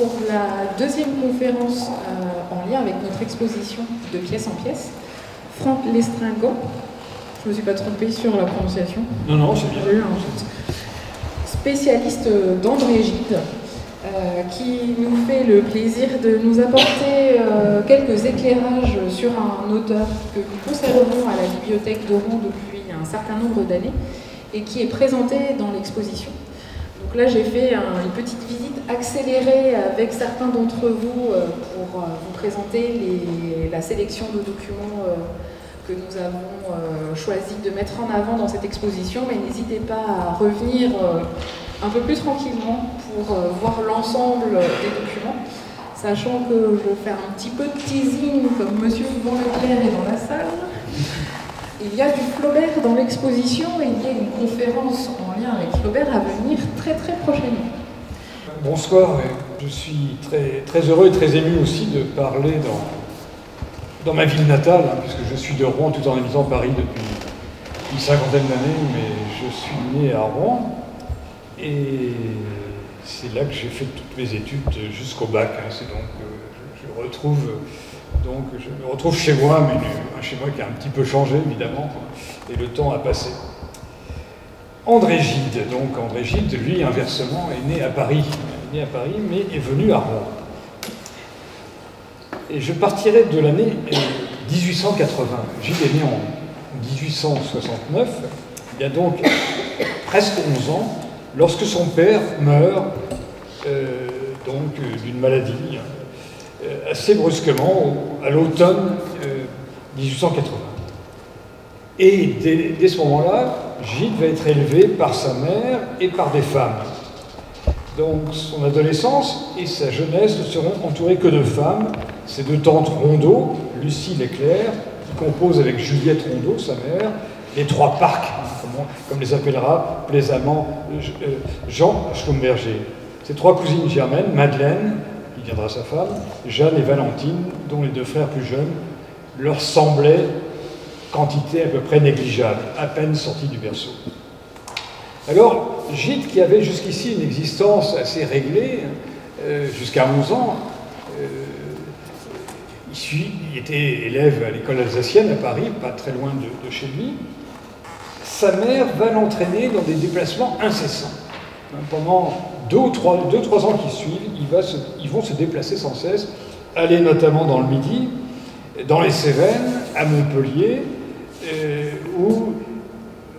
pour la deuxième conférence en lien avec notre exposition de pièce en pièce. Franck Lestringant, je ne me suis pas trompée sur la prononciation. Non, non, c'est bien. Spécialiste d'André Gide, qui nous fait le plaisir de nous apporter quelques éclairages sur un auteur que nous conservons à la bibliothèque de Rouen depuis un certain nombre d'années et qui est présenté dans l'exposition. Donc là, j'ai fait une petite visite accélérée avec certains d'entre vous pour vous présenter la sélection de documents que nous avons choisi de mettre en avant dans cette exposition, mais n'hésitez pas à revenir un peu plus tranquillement pour voir l'ensemble des documents, sachant que je vais faire un petit peu de teasing, comme Monsieur Yvan Leclerc est dans la salle. Il y a du Flaubert dans l'exposition et il y a une conférence en lien avec Flaubert à venir très très prochainement. Bonsoir, je suis très heureux et très ému aussi de parler dans ma ville natale, puisque je suis de Rouen tout en habitant Paris depuis une cinquantaine d'années, mais je suis né à Rouen et c'est là que j'ai fait toutes mes études jusqu'au bac. C'est donc je me retrouve chez moi, mais un chez moi qui a un petit peu changé évidemment, et le temps a passé. André Gide, lui inversement, est né à Paris, mais est venu à Rouen. Et je partirai de l'année 1880. Gide est né en 1869, il y a donc presque 11 ans, lorsque son père meurt d'une maladie assez brusquement à l'automne 1880. Et dès ce moment-là, Gide va être élevé par sa mère et par des femmes. Donc son adolescence et sa jeunesse ne seront entourées que de femmes. Ses deux tantes Rondeau, Lucie Leclerc, qui composent avec Juliette Rondeau, sa mère, les trois parcs, comme les appellera plaisamment Jean Schlumberger. Ses trois cousines germaines, Madeleine, qui viendra sa femme, Jeanne et Valentine, dont les deux frères plus jeunes, leur semblaient quantité à peu près négligeable, à peine sortis du berceau. Alors, Gide, qui avait jusqu'ici une existence assez réglée, jusqu'à 11 ans, il était élève à l'école alsacienne à Paris, pas très loin de chez lui. Sa mère va l'entraîner dans des déplacements incessants. Pendant 2-3 ans qui suivent, ils vont se déplacer sans cesse, aller notamment dans le Midi, dans les Cévennes, à Montpellier, où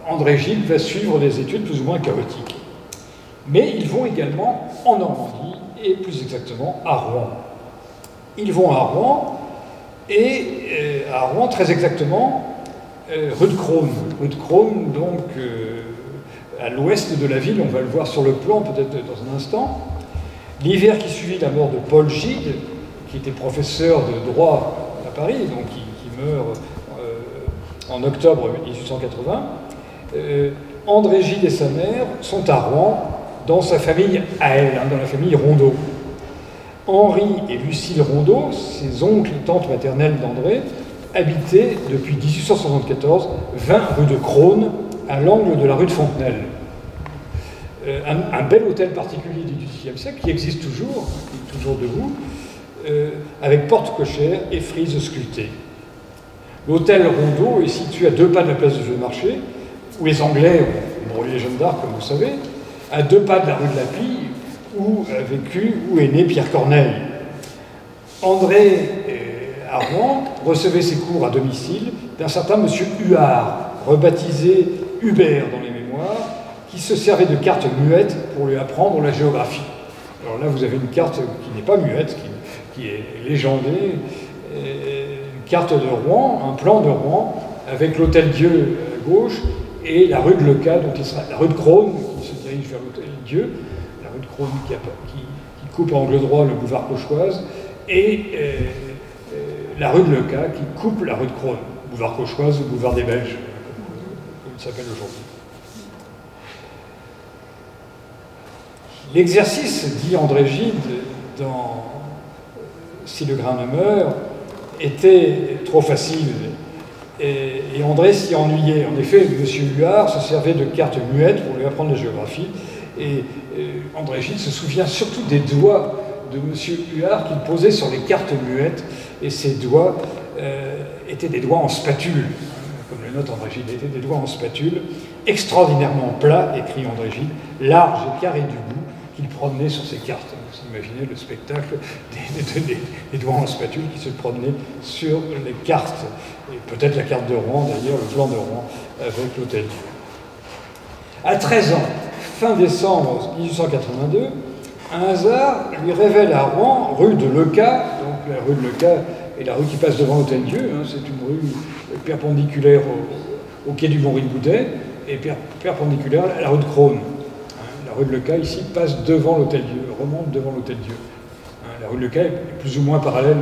André Gide va suivre des études plus ou moins chaotiques. Mais ils vont également en Normandie, et plus exactement à Rouen. Ils vont à Rouen, et à Rouen très exactement, rue de Crosne. Rue de Crosne, donc à l'ouest de la ville, on va le voir sur le plan peut-être dans un instant. L'hiver qui suivit la mort de Paul Gide, qui était professeur de droit à Paris, donc qui meurt en octobre 1880, André Gide et sa mère sont à Rouen, dans sa famille à elle, dans la famille Rondeau. Henri et Lucille Rondeau, ses oncles et tantes maternelles d'André, habitaient depuis 1874 20 rue de Crosne, à l'angle de la rue de Fontenelle. Un bel hôtel particulier du XVIIIe siècle qui existe toujours, qui est toujours debout, avec porte cochère et frises sculptées. L'hôtel Rondeau est situé à 2 pas de la place du Vieux-Marché, où les Anglais ont brûlé Jeanne d'Arc, comme vous savez, à 2 pas de la rue de la Pille, où est né Pierre Corneille. André, à Rouen, recevait ses cours à domicile d'un certain monsieur Huard, rebaptisé Hubert dans les mémoires, qui se servait de cartes muettes pour lui apprendre la géographie. Alors là, vous avez une carte qui n'est pas muette, qui est légendée, une carte de Rouen, un plan de Rouen, avec l'Hôtel-Dieu à gauche et la rue de Lecas, donc la rue de Crosne, qui se dirige vers l'Hôtel-Dieu, la rue de Crosne qui coupe à angle droit le boulevard Cauchoise, et la rue de Lecas qui coupe la rue de Crosne, boulevard Cauchoise ou boulevard des Belges, comme il s'appelle aujourd'hui. L'exercice, dit André Gide, dans Si le grain ne meurt, était trop facile. Et André s'y ennuyait. En effet, M. Huard se servait de cartes muettes pour lui apprendre la géographie. Et André Gide se souvient surtout des doigts de M. Huard qu'il posait sur les cartes muettes, et ses doigts étaient des doigts en spatule, comme le note André Gide, étaient des doigts en spatule, extraordinairement plats, écrit André Gide, larges et carrés du bout, qu'il promenait sur ses cartes. Vous imaginez le spectacle des doigts en spatule qui se promenaient sur les cartes, et peut-être la carte de Rouen d'ailleurs, le plan de Rouen, avec l'Hôtel-Dieu. À 13 ans, fin décembre 1882, un hasard lui révèle à Rouen, rue de Leca, donc la rue de Leca est la rue qui passe devant l'Hôtel-Dieu, hein, c'est une rue perpendiculaire au quai du Bon-Riboudet et perpendiculaire à la rue de Crosne. La rue de Leca, ici, passe devant l'Hôtel-Dieu, remonte devant l'Hôtel-Dieu. La rue de Leca est plus ou moins parallèle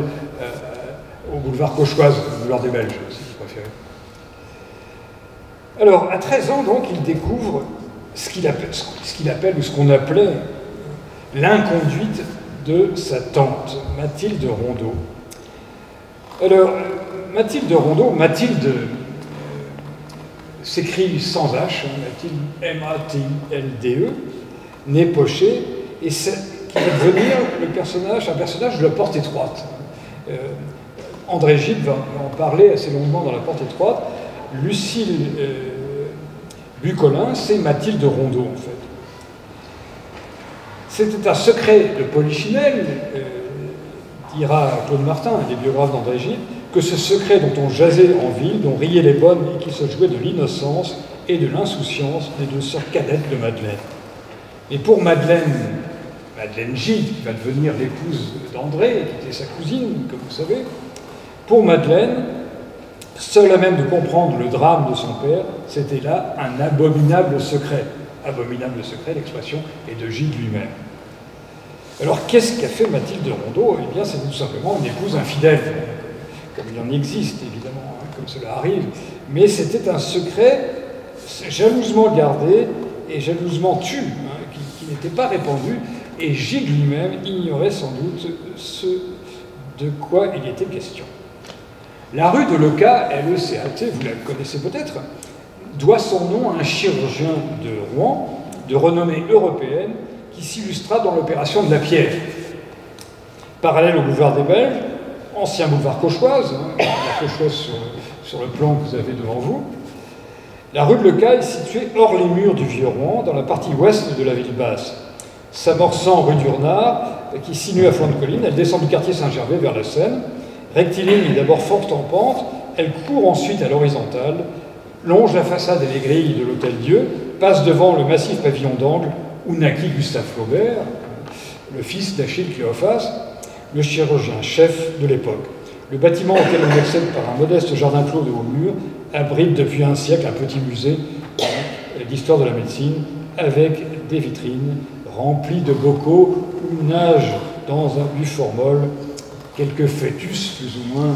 au boulevard Cauchoise, au boulevard des Belges, si vous préférez. Alors, à 13 ans, donc, il découvre ce qu'il appelle, ou ce qu'on appelait, l'inconduite de sa tante, Mathilde Rondeau. Alors, Mathilde Rondeau, Mathilde s'écrit sans H, Mathilde M-A-T-I-L-D-E, née Pochet, et qui va devenir un personnage de la porte étroite. André Gide va en parler assez longuement dans la porte étroite. Lucille Bucolin, c'est Mathilde Rondeau, en fait. C'était un secret de Polichinelle, dira Claude Martin, un des biographes d'André Gide, que ce secret dont on jasait en ville, dont riaient les bonnes et qui se jouait de l'innocence et de l'insouciance des deux sœurs cadettes de Madeleine. Et pour Madeleine Gide, qui va devenir l'épouse d'André, qui était sa cousine, comme vous savez, pour Madeleine, seule à même de comprendre le drame de son père, c'était là un abominable secret. Abominable secret, l'expression est de Gide lui-même. Alors qu'est-ce qu'a fait Mathilde Rondeau? Eh bien, c'est tout simplement une épouse infidèle, comme il en existe évidemment, hein, comme cela arrive, mais c'était un secret jalousement gardé et jalousement tu, hein, qui n'était pas répandu, et Gide lui-même ignorait sans doute ce de quoi il était question. La rue de Leca, L-E-C-A-T, vous la connaissez peut-être, doit son nom à un chirurgien de Rouen, de renommée européenne, qui s'illustra dans l'opération de la pierre. Parallèle au boulevard des Belges, ancien boulevard Cauchoise, hein, la Cauchoise sur le plan que vous avez devant vous, la rue de Leca est située hors les murs du Vieux-Rouen, dans la partie ouest de la ville basse. S'amorçant rue d'Urnard, qui est située à flanc de colline, elle descend du quartier Saint-Gervais vers la Seine. Rectiligne et d'abord forte en pente, elle court ensuite à l'horizontale, longe la façade et les grilles de l'Hôtel-Dieu, passe devant le massif pavillon d'angle où naquit Gustave Flaubert, le fils d'Achille Cléophas, le chirurgien-chef de l'époque. Le bâtiment auquel on accède par un modeste jardin clos de haut mur abrite depuis un siècle un petit musée d'histoire de la médecine avec des vitrines remplies de bocaux où nagent dans un but formol quelques fœtus plus ou moins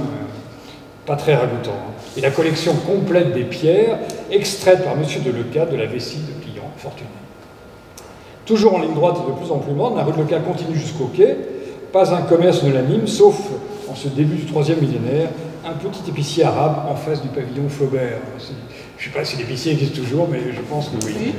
pas très ragoûtants. Et la collection complète des pierres extraites par M. de Leca de la vessie de clients fortunés. Toujours en ligne droite et de plus en plus morne, la rue de Leca continue jusqu'au quai. Pas un commerce ne l'anime, sauf en ce début du 3e millénaire, un petit épicier arabe en face du pavillon Flaubert. Je ne sais pas si l'épicier existe toujours, mais je pense que oui.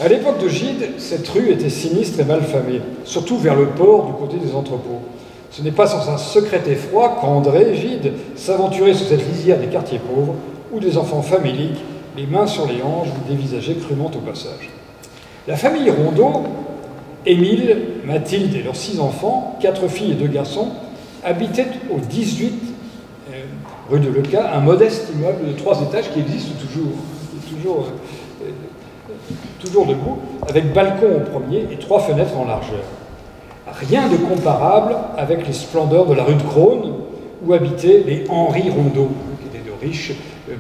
À l'époque de Gide, cette rue était sinistre et mal famée, surtout vers le port du côté des entrepôts. Ce n'est pas sans un secret effroi qu'André Gide s'aventurait sur cette lisière des quartiers pauvres, où des enfants faméliques, les mains sur les hanches, dévisageaient crûment au passage. La famille Rondeau, Émile, Mathilde et leurs 6 enfants, 4 filles et 2 garçons, habitaient au 18 rue de Leca, un modeste immeuble de 3 étages qui existe toujours debout, avec balcon au premier et 3 fenêtres en largeur. Rien de comparable avec les splendeurs de la rue de Crosne, où habitaient les Henri Rondeau, qui étaient de riches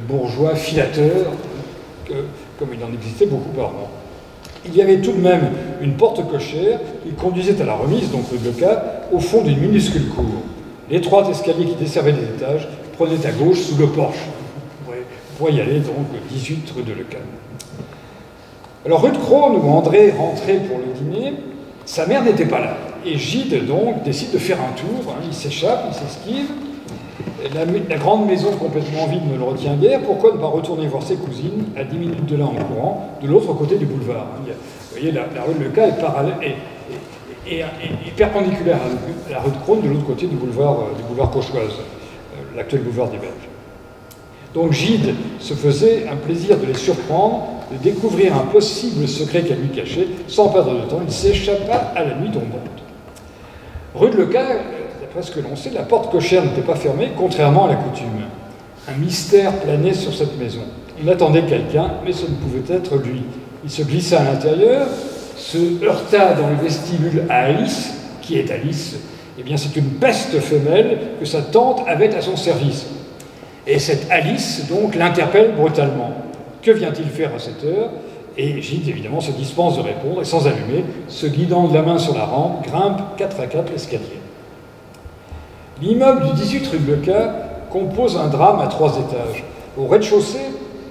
bourgeois filateurs, comme il en existait beaucoup par an. Il y avait tout de même une porte cochère qui conduisait à la remise, donc rue de Leca, au fond d'une minuscule cour. L'étroit escalier qui desservait les étages prenait à gauche sous le porche. Vous pourrez y aller, donc, 18 rue de Leca. Alors, rue de Crosne, où André rentrait pour le dîner, sa mère n'était pas là. Et Gide, donc, décide de faire un tour. Hein, il s'échappe, il s'esquive. La grande maison complètement vide ne le retient guère. Pourquoi ne pas retourner voir ses cousines, à 10 minutes de là en courant, de l'autre côté du boulevard, hein. Vous voyez, la rue de Leca est parallèle, et perpendiculaire à la rue de Crosne, de l'autre côté du boulevard Cauchoise, l'actuel boulevard des Belges. Donc Gide se faisait un plaisir de les surprendre, de découvrir un possible secret qu'elle lui cachait. Sans perdre de temps, il s'échappa à la nuit tombante. Rue de Leca, d'après ce que l'on sait, la porte cochère n'était pas fermée, contrairement à la coutume. Un mystère planait sur cette maison. On attendait quelqu'un, mais ce ne pouvait être lui. Il se glissa à l'intérieur, se heurta dans le vestibule à Alice. Qui est Alice? Eh bien, c'est une peste femelle que sa tante avait à son service. Et cette Alice, donc, l'interpelle brutalement. Que vient-il faire à cette heure? Et Gide, évidemment, se dispense de répondre, et sans allumer, se guidant de la main sur la rampe, grimpe 4 à 4 l'escalier. L'immeuble du 18 rue de Leca compose un drame à 3 étages. Au rez-de-chaussée,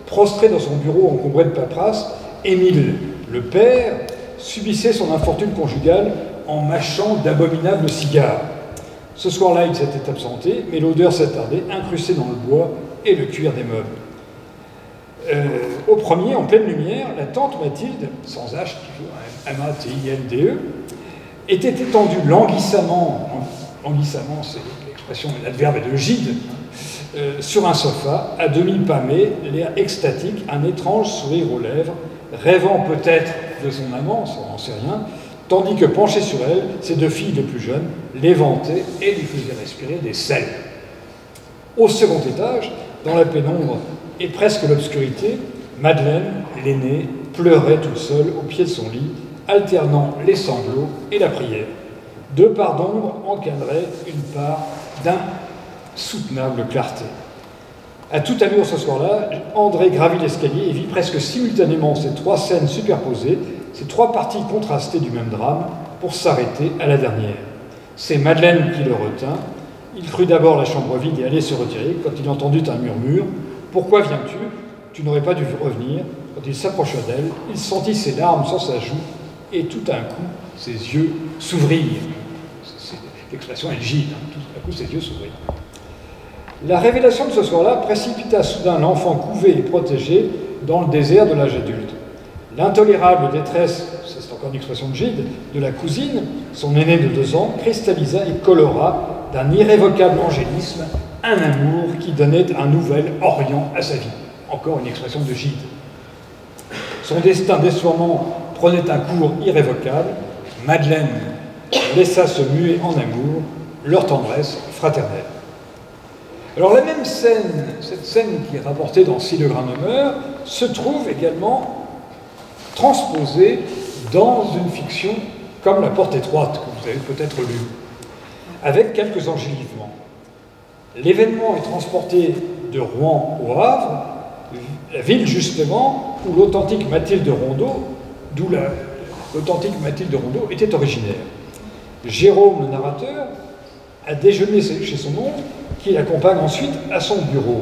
prostré dans son bureau encombré de paperasse, Émile, le père, subissait son infortune conjugale en mâchant d'abominables cigares. Ce soir-là, il s'était absenté, mais l'odeur s'attardait, incrustée dans le bois et le cuir des meubles. Au premier, en pleine lumière, la tante Mathilde, sans H, toujours M-A-T-I-L-D-E, était étendue languissamment, c'est l'expression, l'adverbe est de Gide, sur un sofa, à demi pâmé, l'air extatique, un étrange sourire aux lèvres, rêvant peut-être de son amant, on n'en sait rien, tandis que penchées sur elle, ses 2 filles les plus jeunes l'éventaient et lui faisaient respirer des sels. Au second étage, dans la pénombre et presque l'obscurité, Madeleine, l'aînée, pleurait toute seule au pied de son lit, alternant les sanglots et la prière. 2 parts d'ombre encadraient une part d'insoutenable clarté. À toute allure ce soir-là, André gravit l'escalier et vit presque simultanément ces 3 scènes superposées, ces 3 parties contrastées du même drame, pour s'arrêter à la dernière. C'est Madeleine qui le retint. Il crut d'abord la chambre vide et allait se retirer quand il entendit un murmure. « Pourquoi viens-tu? Tu n'aurais pas dû revenir. » Quand il s'approcha d'elle, il sentit ses larmes sur sa joue et tout d'un coup, ses yeux s'ouvrirent. L'expression est Gide, tout d'un coup, ses yeux s'ouvrirent. La révélation de ce soir-là précipita soudain l'enfant couvé et protégé dans le désert de l'âge adulte. L'intolérable détresse, c'est encore une expression de Gide, de la cousine, son aînée de 2 ans, cristallisa et colora d'un irrévocable angélisme un amour qui donnait un nouvel orient à sa vie. Encore une expression de Gide. Son destin déçoirement prenait un cours irrévocable. Madeleine laissa se muer en amour, leur tendresse fraternelle. Alors la même scène, cette scène qui est rapportée dans Si le grain ne meurt, se trouve également transposée dans une fiction comme La Porte étroite, que vous avez peut-être lue, avec quelques enjolivements. L'événement est transporté de Rouen au Havre, la ville justement où l'authentique Mathilde Rondeau, était originaire. Jérôme, le narrateur, a déjeuné chez son oncle, qui l'accompagne ensuite à son bureau.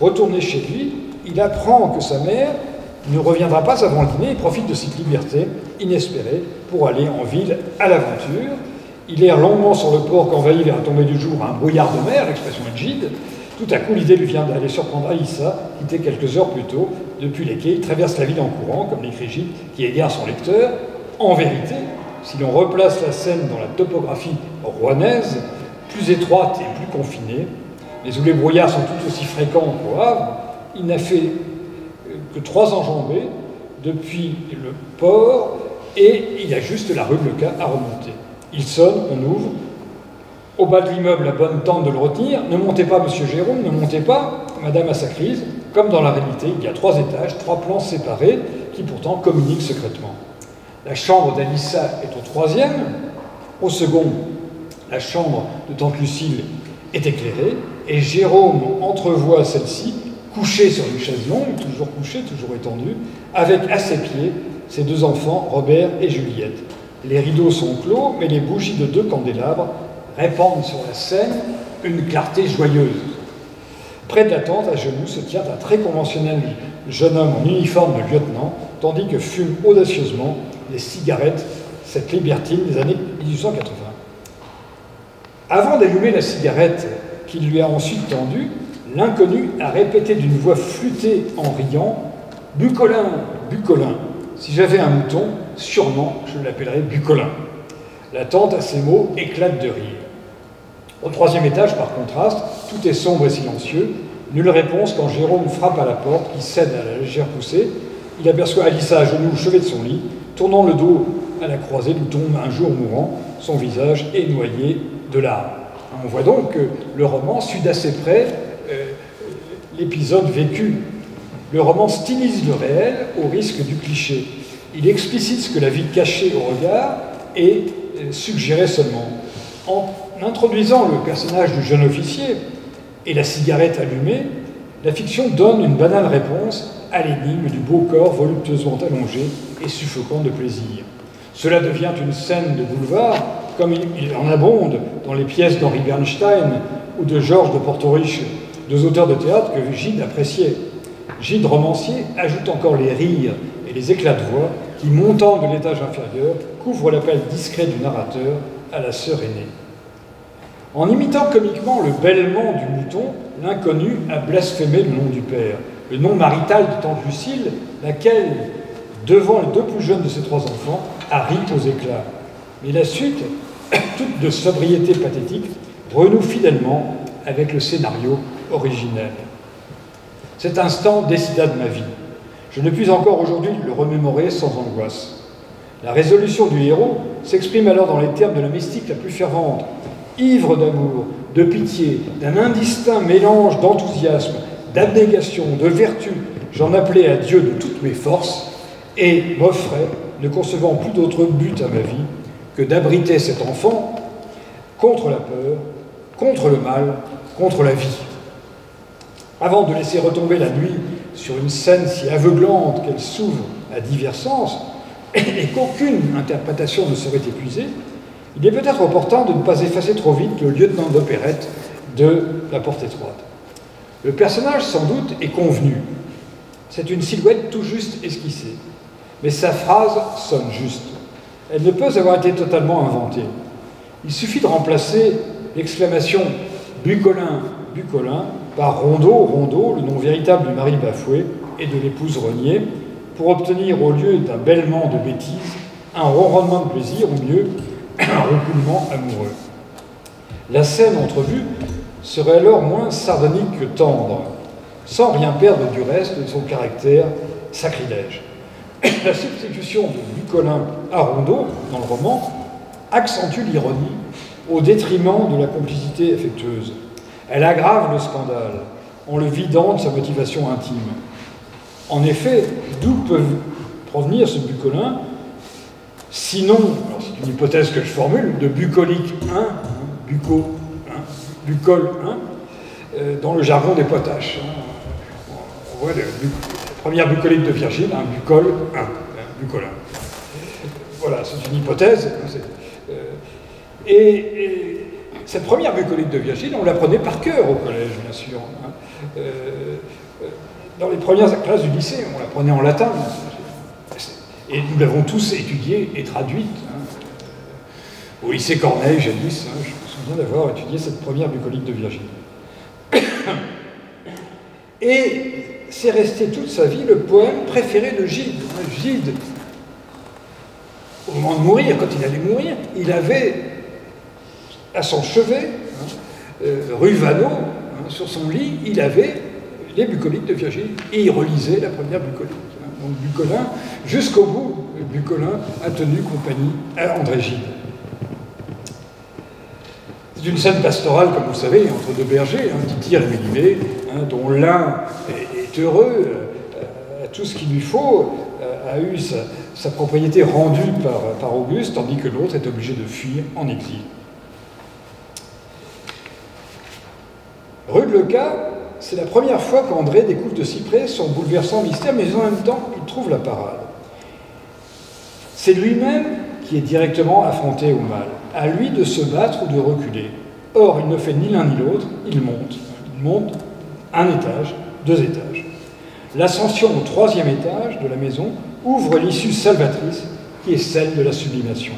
Retourné chez lui, il apprend que sa mère ne reviendra pas avant le dîner et profite de cette liberté inespérée pour aller en ville à l'aventure. Il erre longuement sur le port qu'envahit vers la tombée du jour un brouillard de mer, l'expression est Gide. Tout à coup, l'idée lui vient d'aller surprendre Aïssa, quittée quelques heures plus tôt. Depuis les quais, il traverse la ville en courant, comme l'écrit Gide, qui égare son lecteur. En vérité, si l'on replace la scène dans la topographie rouennaise, plus étroite et plus confinée, mais où les brouillards sont tout aussi fréquents qu'au Havre, il n'a fait que 3 enjambées depuis le port et il y a juste la rue de Leca à remonter. Il sonne, on ouvre. Au bas de l'immeuble, la bonne tente de le retenir. Ne montez pas, monsieur Jérôme, ne montez pas. Madame a sa crise. Comme dans la réalité, il y a 3 étages, 3 plans séparés qui pourtant communiquent secrètement. La chambre d'Alissa est au 3e. Au second, la chambre de tante Lucille est éclairée et Jérôme entrevoit celle-ci couchée sur une chaise longue, toujours couchée, toujours étendue, avec à ses pieds ses 2 enfants, Robert et Juliette. Les rideaux sont clos, mais les bougies de 2 candélabres répandent sur la scène une clarté joyeuse. Près de la tente, à genoux, se tient un très conventionnel jeune homme en uniforme de lieutenant, tandis que fume audacieusement les cigarettes, cette libertine des années 1880. Avant d'allumer la cigarette qu'il lui a ensuite tendue, l'inconnu a répété d'une voix flûtée en riant « Bucolin, Bucolin, si j'avais un mouton, sûrement je l'appellerais Bucolin ». La tante, à ces mots, éclate de rire. Au troisième étage, par contraste, tout est sombre et silencieux. Nulle réponse quand Jérôme frappe à la porte, qui cède à la légère poussée. Il aperçoit Alissa à genoux au chevet de son lit, tournant le dos à la croisée d'où tombe un jour mourant, son visage est noyé de larmes. On voit donc que le roman suit d'assez près l'épisode vécu. Le roman stylise le réel au risque du cliché. Il explicite ce que la vie cachée au regard et suggérait seulement. En introduisant le personnage du jeune officier et la cigarette allumée, la fiction donne une banale réponse à l'énigme du beau corps voluptueusement allongé et suffocant de plaisir. Cela devient une scène de boulevard, comme il en abonde dans les pièces d'Henri Bernstein ou de Georges de Portoriche, deux auteurs de théâtre que Gide appréciait. Gide, romancier, ajoute encore les rires et les éclats de voix qui, montant de l'étage inférieur, couvrent l'appel discret du narrateur à la sœur aînée. En imitant comiquement le bêlement du mouton, l'inconnu a blasphémé le nom du père, le nom marital de tante Lucille, laquelle, devant les deux plus jeunes de ses trois enfants, a ri aux éclats. Mais la suite, toute de sobriété pathétique, renoue fidèlement avec le scénario originel. Cet instant décida de ma vie. Je ne puis encore aujourd'hui le remémorer sans angoisse. La résolution du héros s'exprime alors dans les termes de la mystique la plus fervente, ivre d'amour, de pitié, d'un indistinct mélange d'enthousiasme, d'abnégation, de vertu. J'en appelais à Dieu de toutes mes forces et m'offrais, ne concevant plus d'autre but à ma vie que d'abriter cet enfant contre la peur, contre le mal, contre la vie. Avant de laisser retomber la nuit sur une scène si aveuglante qu'elle s'ouvre à divers sens et qu'aucune interprétation ne serait épuisée, il est peut-être opportun de ne pas effacer trop vite le lieutenant d'opérette de La Porte étroite. Le personnage, sans doute, est convenu. C'est une silhouette tout juste esquissée. Mais sa phrase sonne juste. Elle ne peut avoir été totalement inventée. Il suffit de remplacer l'exclamation « Bucolin, Bucolin » par « Rondeau, Rondeau », le nom véritable du mari bafoué et de l'épouse reniée, pour obtenir, au lieu d'un bêlement de bêtise, un ronronnement de plaisir, ou mieux, un roucoulement amoureux. La scène entrevue serait alors moins sardonique que tendre, sans rien perdre du reste de son caractère sacrilège. La substitution de Bucolin à Rondeau, dans le roman, accentue l'ironie au détriment de la complicité affectueuse. Elle aggrave le scandale en le vidant de sa motivation intime. En effet, d'où peut provenir ce Bucolin, sinon, alors c'est une hypothèse que je formule, de bucolique 1, buco 1, bucol 1, dans le jargon des potaches. On voit la première bucolique de Virgile, un bucol 1, bucolin. Voilà, c'est une hypothèse. Et cette première bucolique de Virgile, on l'apprenait par cœur au collège, bien sûr. Dans les premières classes du lycée, on l'apprenait en latin. Et nous l'avons tous étudiée et traduite. Au lycée Corneille, jadis, je me souviens d'avoir étudié cette première bucolique de Virgile. Et c'est resté toute sa vie le poème préféré de Gide. Gide, au moment de mourir, quand il allait mourir, il avait à son chevet, rue Vanneau, sur son lit, il avait les bucoliques de Virgile, et il relisait la première bucolique. Donc Bucolin, jusqu'au bout, Bucolin a tenu compagnie à André Gide. C'est une scène pastorale, comme vous le savez, entre deux bergers, Tity et Mélimée, dont l'un est heureux, a tout ce qu'il lui faut, a eu sa propriété rendue par Auguste, tandis que l'autre est obligé de fuir en exil. Rue de Leca, c'est la première fois qu'André découvre de si près son bouleversant mystère, mais en même temps, il trouve la parade. C'est lui-même qui est directement affronté au mal. À lui de se battre ou de reculer. Or, il ne fait ni l'un ni l'autre, il monte. Il monte un étage, 2 étages. L'ascension au 3e étage de la maison ouvre l'issue salvatrice qui est celle de la sublimation.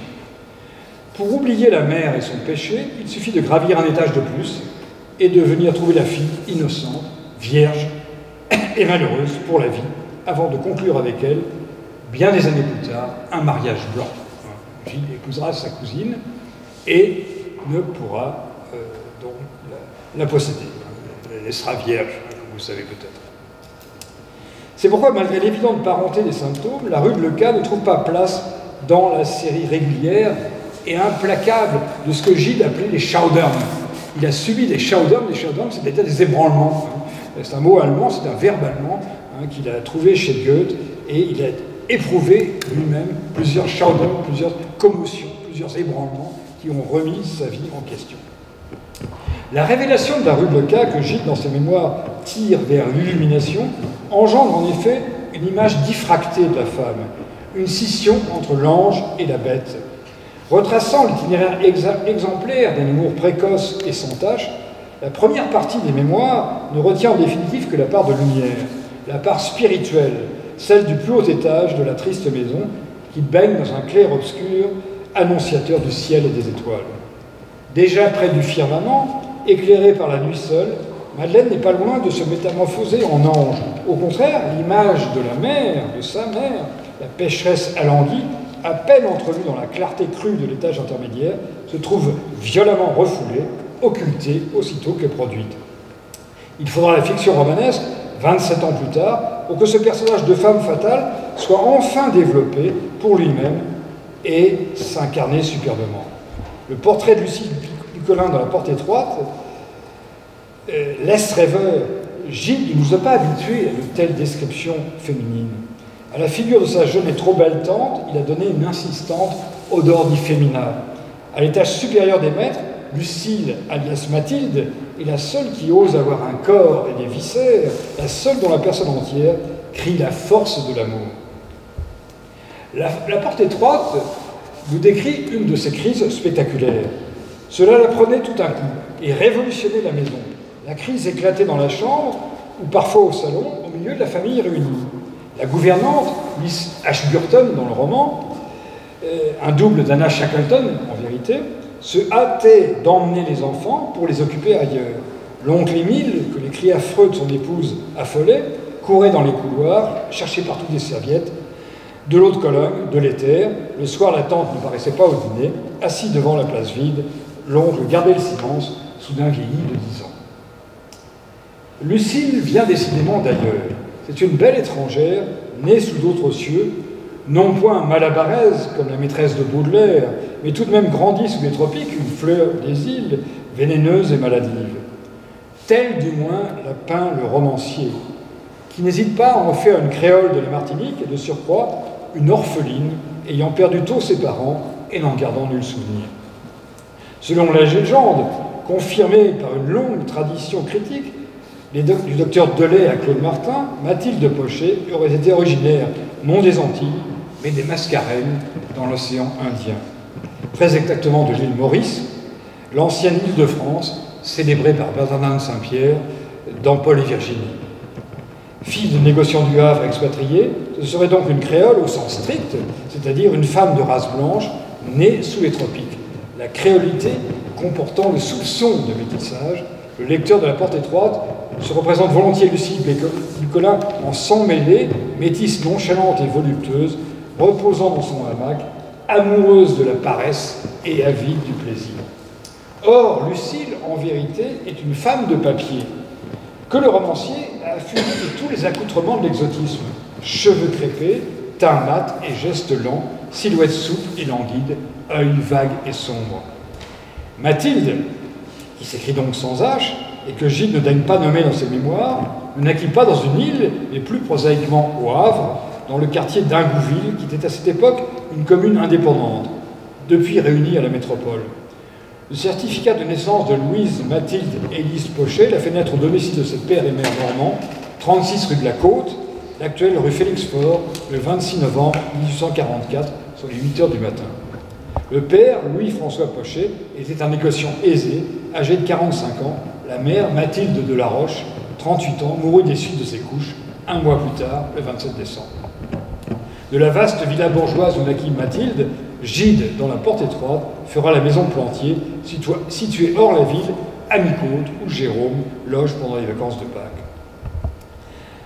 Pour oublier la mer et son péché, il suffit de gravir un étage de plus et de venir trouver la fille innocente, vierge et malheureuse pour la vie, avant de conclure avec elle, bien des années plus tard, un mariage blanc. Gilles épousera sa cousine et ne pourra donc la posséder. Elle laissera vierge, comme vous le savez peut-être. C'est pourquoi, malgré l'évidente parenté des symptômes, la rue de Leucas ne trouve pas place dans la série régulière et implacable de ce que Gide appelait les Schaudern. Il a subi des Schaudern, c'était des ébranlements. C'est un mot allemand, c'est un verbe allemand qu'il a trouvé chez Goethe, et il a éprouvé lui-même plusieurs Schaudern, plusieurs commotions, plusieurs ébranlements qui ont remis sa vie en question. La révélation de la rue de Leucas, que Gide, dans ses mémoires, tire vers l'illumination, engendre en effet une image diffractée de la femme, une scission entre l'ange et la bête. Retraçant l'itinéraire exemplaire d'un amour précoce et sans tache, la première partie des mémoires ne retient en définitive que la part de lumière, la part spirituelle, celle du plus haut étage de la triste maison qui baigne dans un clair-obscur annonciateur du ciel et des étoiles. Déjà près du firmament, éclairée par la nuit seule, Madeleine n'est pas loin de se métamorphoser en ange. Au contraire, l'image de la mère, de sa mère, la pécheresse alanguie, à peine entrevue dans la clarté crue de l'étage intermédiaire, se trouve violemment refoulée, occultée aussitôt que produite. Il faudra la fiction romanesque, 27 ans plus tard, pour que ce personnage de femme fatale soit enfin développé pour lui-même et s'incarner superbement. Le portrait de Lucie Ducolin dans La Porte étroite laisse rêveur. Gide ne nous a pas habitués à de telles descriptions féminines. À la figure de sa jeune et trop belle tante, il a donné une insistante odeur féminin. À l'étage supérieur des maîtres, Lucille, alias Mathilde, est la seule qui ose avoir un corps et des viscères, la seule dont la personne entière crie la force de l'amour. La Porte étroite nous décrit une de ces crises spectaculaires. Cela la prenait tout un coup et révolutionnait la maison. La crise éclatait dans la chambre, ou parfois au salon, au milieu de la famille réunie. La gouvernante, Miss Ashburton dans le roman, un double d'Anna Shackleton en vérité, se hâtait d'emmener les enfants pour les occuper ailleurs. L'oncle Émile, que les cris affreux de son épouse affolaient, courait dans les couloirs, cherchait partout des serviettes. De l'autre colonne, de l'éther, le soir la tante ne paraissait pas au dîner, assis devant la place vide, l'oncle gardait le silence, soudain vieilli de 10 ans. Lucille vient décidément d'ailleurs. C'est une belle étrangère, née sous d'autres cieux, non point malabaraise comme la maîtresse de Baudelaire, mais tout de même grandie sous les tropiques, une fleur des îles, vénéneuse et maladive. Tel du moins l'a peint le romancier, qui n'hésite pas à en faire une créole de la Martinique et de surcroît une orpheline ayant perdu tous ses parents et n'en gardant nul souvenir. Selon la légende, confirmée par une longue tradition critique, du docteur Delay à Claude Martin, Mathilde de Pochet aurait été originaire non des Antilles, mais des Mascareignes dans l'océan Indien. Très exactement de l'île Maurice, l'ancienne île de France, célébrée par Bernardin de Saint-Pierre dans Paul et Virginie. Fille de négociant du Havre expatrié, ce serait donc une créole au sens strict, c'est-à-dire une femme de race blanche née sous les tropiques. La créolité comportant le soupçon de métissage, le lecteur de La Porte étroite se représente volontiers Lucille Ducolin en sang mêlé, métisse nonchalante et voluptueuse, reposant dans son hamac, amoureuse de la paresse et avide du plaisir. Or, Lucille, en vérité, est une femme de papier, que le romancier a affublé de tous les accoutrements de l'exotisme. Cheveux crêpés, teint mat et gestes lents, silhouette souple et languide, œil vague et sombre. Mathilde, qui s'écrit donc sans H, et que Gide ne daigne pas nommer dans ses mémoires, ne naquit pas dans une île, mais plus prosaïquement au Havre, dans le quartier d'Ingouville, qui était à cette époque une commune indépendante, depuis réunie à la métropole. Le certificat de naissance de Louise Mathilde Élise Pochet l'a fait naître au domicile de ses père et mère normands, 36 rue de la Côte, l'actuelle rue Félix-Faure, le 26 novembre 1844, sur les 8 heures du matin. Le père, Louis-François Pochet, était un négociant aisé, âgé de 45 ans. La mère, Mathilde de la Roche, 38 ans, mourut des suites de ses couches, un mois plus tard, le 27 décembre. De la vaste villa bourgeoise où naquit Mathilde, Gide, dans La Porte étroite, fera la maison Plantier, située hors la ville, à mi-côte, où Jérôme loge pendant les vacances de Pâques.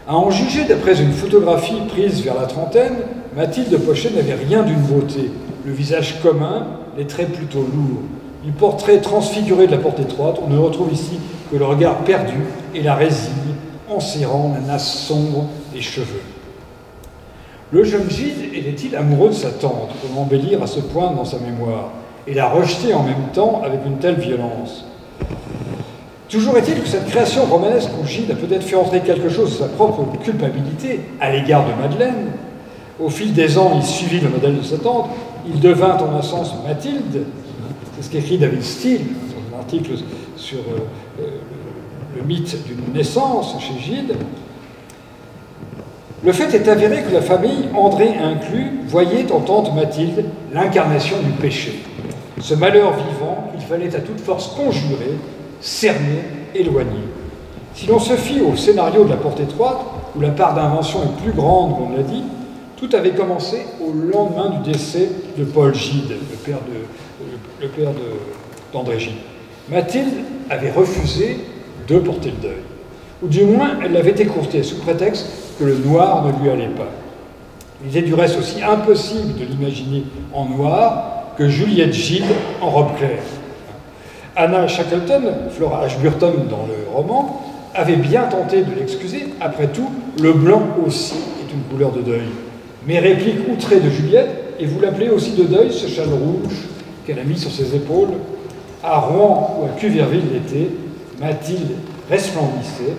À en juger d'après une photographie prise vers la trentaine, Mathilde Pochet n'avait rien d'une beauté, le visage commun, les traits plutôt lourds. Du portrait transfiguré de la porte étroite, on ne retrouve ici que le regard perdu et la résigne, enserrant la nasse sombre des cheveux. Le jeune Gide était-il amoureux de sa tante pour l'embellir à ce point dans sa mémoire et la rejeter en même temps avec une telle violence? Toujours est-il que cette création romanesque où Gide a peut-être fait entrer quelque chose de sa propre culpabilité à l'égard de Madeleine. Au fil des ans, il suivit le modèle de sa tante, il devint en un sens Mathilde. C'est ce qu'écrit David Steele dans un article sur le mythe d'une naissance chez Gide. Le fait est avéré que la famille, André inclus, voyait en tante Mathilde l'incarnation du péché. Ce malheur vivant qu'il fallait à toute force conjurer, cerner, éloigner. Si l'on se fie au scénario de la porte étroite, où la part d'invention est plus grande qu'on l'a dit, tout avait commencé au lendemain du décès de Paul Gide, le père d'André Gide. Mathilde avait refusé de porter le deuil, ou du moins elle l'avait écourté sous prétexte que le noir ne lui allait pas. Il était du reste aussi impossible de l'imaginer en noir que Juliette Gide en robe claire. Anna Shackleton, Flora Ashburton dans le roman, avait bien tenté de l'excuser. Après tout, le blanc aussi est une couleur de deuil. Mais réplique outrée de Juliette, et vous l'appelez aussi de deuil ce châle rouge qu'elle a mis sur ses épaules. À Rouen ou à Cuverville l'été, Mathilde resplendissait,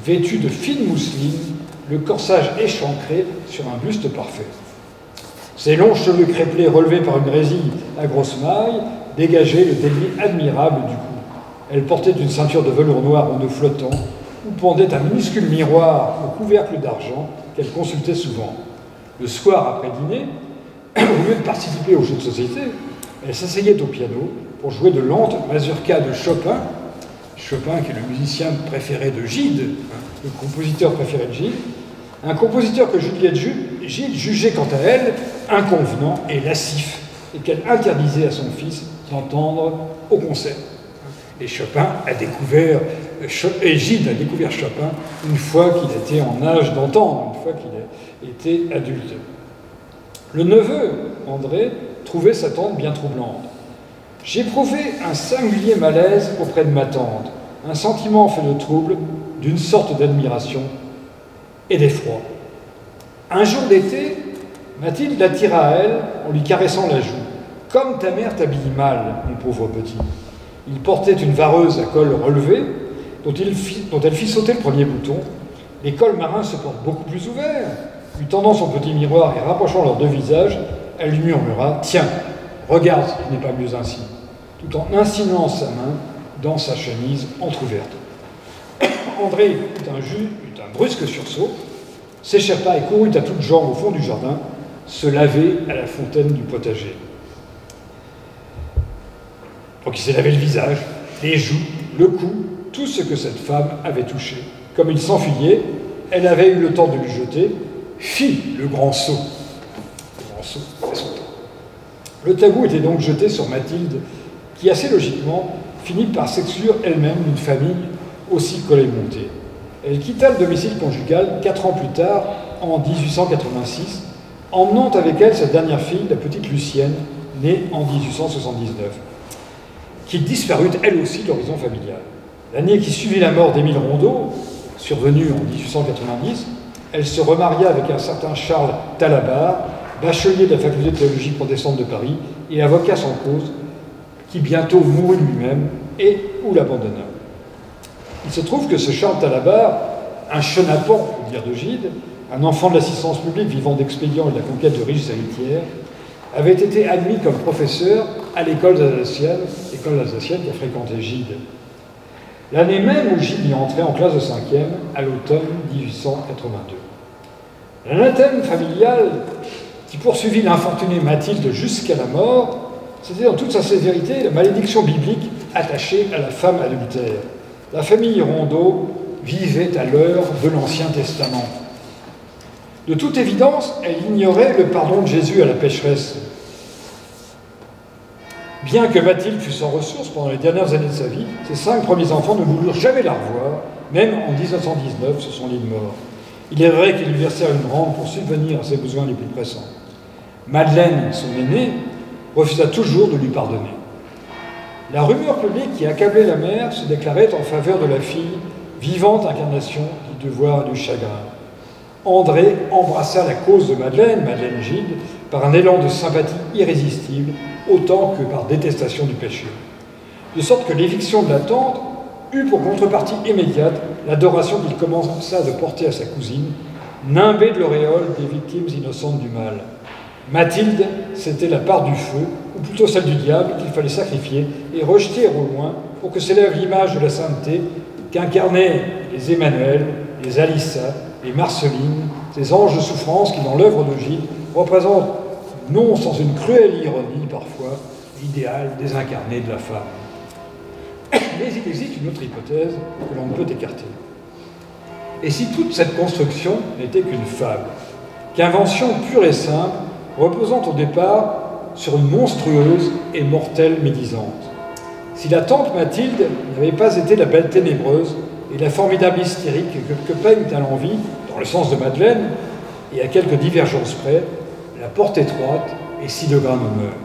vêtue de fine mousseline, le corsage échancré sur un buste parfait. Ses longs cheveux crêpelés relevés par une résille à grosses mailles dégageaient le délié admirable du cou. Elle portait une ceinture de velours noir en nœud flottant, où pendait un minuscule miroir au couvercle d'argent qu'elle consultait souvent. Le soir, après dîner, au lieu de participer aux jeux de société, elle s'asseyait au piano pour jouer de lentes mazurkas de Chopin, Chopin qui est le musicien préféré de Gide, le compositeur préféré de Gide, un compositeur que Juliette Gide jugeait quant à elle inconvenant et lascif, et qu'elle interdisait à son fils d'entendre au concert. Et Gide a découvert Chopin une fois qu'il était en âge d'entendre, une fois qu'il était adulte. Le neveu, André, trouvait sa tante bien troublante. J'éprouvais un singulier malaise auprès de ma tante, un sentiment fait de trouble, d'une sorte d'admiration et d'effroi. Un jour d'été, Mathilde l'attira à elle en lui caressant la joue. « Comme ta mère t'habille mal, mon pauvre petit. » Il portait une vareuse à col relevé, dont elle fit sauter le premier bouton. Les cols marins se portent beaucoup plus ouverts. Lui tendant son petit miroir et rapprochant leurs deux visages, elle lui murmura « Tiens, regarde ce n'est pas mieux ainsi », tout en insinuant sa main dans sa chemise entr'ouverte. André eut un brusque sursaut, s'échappa et courut à toutes jambes au fond du jardin, se laver à la fontaine du potager. Donc il s'est lavé le visage, les joues, le cou, tout ce que cette femme avait touché. Comme il s'enfuyait, elle avait eu le temps de lui jeter « Fi, le grand sot !» Le grand sot, c'est son temps. Le tabou était donc jeté sur Mathilde, qui assez logiquement finit par s'exclure elle-même d'une famille aussi collet-montée. Elle quitta le domicile conjugal 4 ans plus tard, en 1886, emmenant avec elle sa dernière fille, la petite Lucienne, née en 1879, qui disparut elle aussi de l'horizon familial. L'année qui suivit la mort d'Émile Rondeau, survenue en 1890, elle se remaria avec un certain Charles Talabar, bachelier de la faculté de théologie protestante de Paris et avocat sans cause, qui bientôt mourut lui-même et ou l'abandonna. Il se trouve que ce Charles Talabar, un chenapan, pour dire de Gide, un enfant de l'assistance publique vivant d'expédients et de la conquête de riches héritières, avait été admis comme professeur à l'école alsacienne qu'a fréquenté Gide. L'année même où Gide y entrait en classe de 5e, à l'automne 1882. L'anathème familial qui poursuivit l'infortunée Mathilde jusqu'à la mort, c'était dans toute sa sévérité la malédiction biblique attachée à la femme adultère. La famille Rondeau vivait à l'heure de l'Ancien Testament. De toute évidence, elle ignorait le pardon de Jésus à la pécheresse. Bien que Mathilde fût sans ressources pendant les dernières années de sa vie, ses 5 premiers enfants ne voulurent jamais la revoir, même en 1919 sur son lit de mort. Il est vrai qu'ils lui versèrent une rente pour subvenir à ses besoins les plus pressants. Madeleine, son aînée, refusa toujours de lui pardonner. La rumeur publique qui accablait la mère se déclarait en faveur de la fille, vivante incarnation du devoir et du chagrin. André embrassa la cause de Madeleine, Madeleine Gide, par un élan de sympathie irrésistible, autant que par détestation du péché. De sorte que l'éviction de la tante eut pour contrepartie immédiate l'adoration qu'il commença de porter à sa cousine, nimbée de l'auréole des victimes innocentes du mal. Mathilde, c'était la part du feu, ou plutôt celle du diable, qu'il fallait sacrifier et rejeter au loin pour que s'élève l'image de la sainteté qu'incarnaient les Emmanuel, les Alissa, les Marcelines, ces anges de souffrance qui, dans l'œuvre de Gide, représentent, non sans une cruelle ironie parfois, l'idéal désincarné de la femme. Mais il existe une autre hypothèse que l'on ne peut écarter. Et si toute cette construction n'était qu'une fable, qu'invention pure et simple, reposant au départ sur une monstrueuse et mortelle médisante. Si la tante Mathilde n'avait pas été la belle ténébreuse et la formidable hystérique que peignent à l'envie, dans le sens de Madeleine, et à quelques divergences près, la porte étroite et si le grain ne meurt.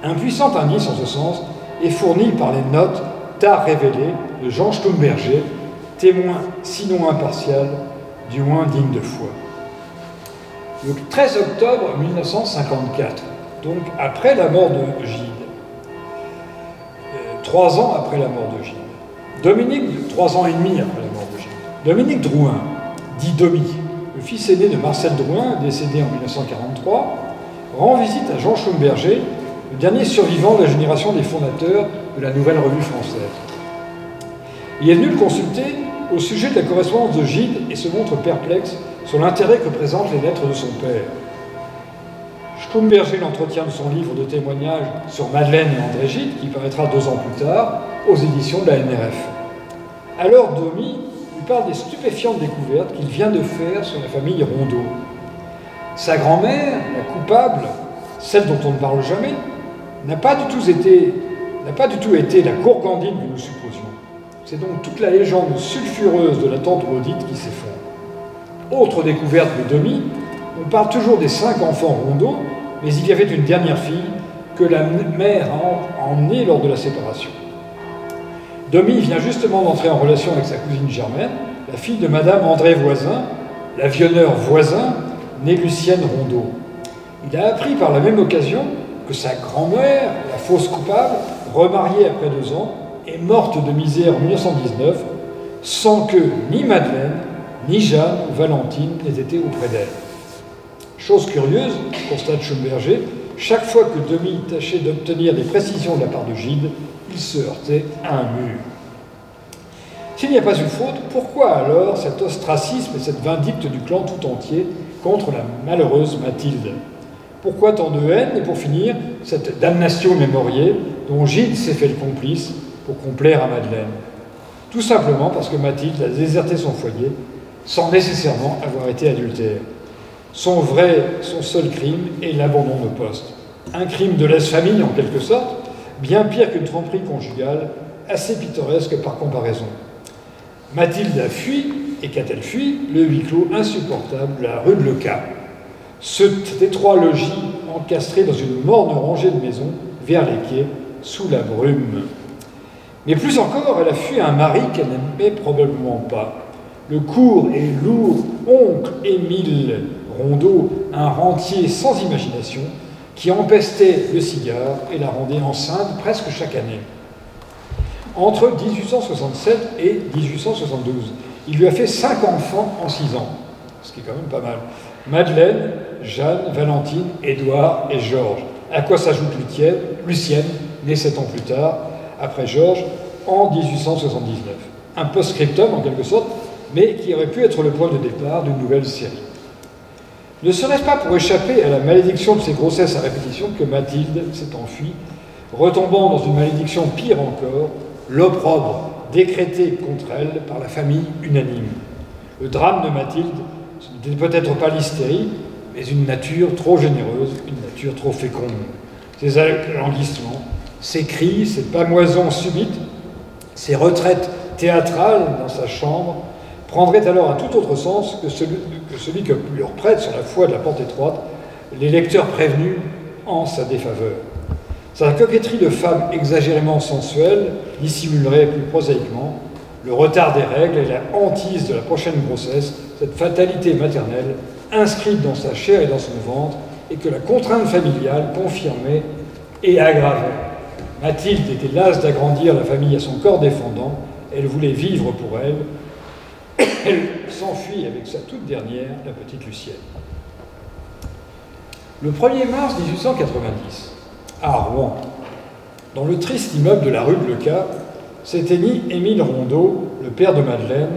Un puissant indice en ce sens est fourni par les notes tard révélées de Jean Schlumberger, témoin sinon impartial, du moins digne de foi. Le 13 octobre 1954, donc après la mort de Gide, 3 ans après la mort de Gide, 3 ans et demi après la mort de Gide, Dominique Drouin, dit Domi, le fils aîné de Marcel Drouin, décédé en 1943, rend visite à Jean Schlumberger, le dernier survivant de la génération des fondateurs de la Nouvelle Revue française. Il est venu le consulter au sujet de la correspondance de Gide et se montre perplexe sur l'intérêt que présentent les lettres de son père. Schlumberger l'entretient de son livre de témoignages sur Madeleine et André Gide, qui paraîtra 2 ans plus tard, aux éditions de la NRF. Alors Domi lui parle des stupéfiantes découvertes qu'il vient de faire sur la famille Rondeau. Sa grand-mère, la coupable, celle dont on ne parle jamais, n'a pas du tout été la gourgandine que nous supposions. C'est donc toute la légende sulfureuse de la tante maudite qui s'effondre. Autre découverte de Domi, on parle toujours des 5 enfants Rondeau, mais il y avait une dernière fille que la mère a emmenée lors de la séparation. Domi vient justement d'entrer en relation avec sa cousine Germaine, la fille de Madame André Voisin, l'avionneur Voisin, née Lucienne Rondeau. Il a appris par la même occasion que sa grand-mère, la fausse coupable, remariée après 2 ans, est morte de misère en 1919, sans que ni Madeleine, ni Jeanne ou Valentine n'aient été auprès d'elle. Chose curieuse, constate Schlumberger, chaque fois que Domi tâchait d'obtenir des précisions de la part de Gide, il se heurtait à un mur. S'il n'y a pas eu faute, pourquoi alors cet ostracisme et cette vindicte du clan tout entier contre la malheureuse Mathilde? Pourquoi tant de haine? Et pour finir, cette damnatio memoriae dont Gide s'est fait le complice pour complaire à Madeleine? Tout simplement parce que Mathilde a déserté son foyer sans nécessairement avoir été adultère. Son seul crime est l'abandon de poste. Un crime de lèse-famille en quelque sorte, bien pire qu'une tromperie conjugale, assez pittoresque par comparaison. Mathilde a fui, et qu'a-t-elle fui? Le huis clos insupportable de la rue de Leca. Cet étroit logis encastré dans une morne rangée de maisons vers les quais, sous la brume. Mais plus encore, elle a fui un mari qu'elle n'aimait probablement pas. Le court et lourd oncle Émile Rondeau, un rentier sans imagination, qui empestait le cigare et la rendait enceinte presque chaque année. Entre 1867 et 1872, il lui a fait 5 enfants en 6 ans, ce qui est quand même pas mal. Madeleine, Jeanne, Valentine, Édouard et Georges, à quoi s'ajoute Lucienne, née 7 ans plus tard, après Georges, en 1879. Un post-scriptum en quelque sorte, mais qui aurait pu être le point de départ d'une nouvelle série. Ne serait-ce pas pour échapper à la malédiction de ces grossesses à répétition que Mathilde s'est enfuie, retombant dans une malédiction pire encore, l'opprobre décrété contre elle par la famille unanime. Le drame de Mathilde, ce n'était peut-être pas l'hystérie, mais une nature trop généreuse, une nature trop féconde. Ses alanguissements, ses cris, ses pamoisons subites, ses retraites théâtrales dans sa chambre, prendrait alors un tout autre sens que celui que leur prêtent sur la foi de la porte étroite les lecteurs prévenus en sa défaveur. Sa coquetterie de femme exagérément sensuelle dissimulerait plus prosaïquement le retard des règles et la hantise de la prochaine grossesse, cette fatalité maternelle inscrite dans sa chair et dans son ventre, et que la contrainte familiale confirmait et aggravait. Mathilde était lasse d'agrandir la famille à son corps défendant, elle voulait vivre pour elle, elle s'enfuit avec sa toute dernière, la petite Lucienne. Le 1er mars 1890, à Rouen, dans le triste immeuble de la rue de Leca, s'éteignit Émile Rondeau, le père de Madeleine,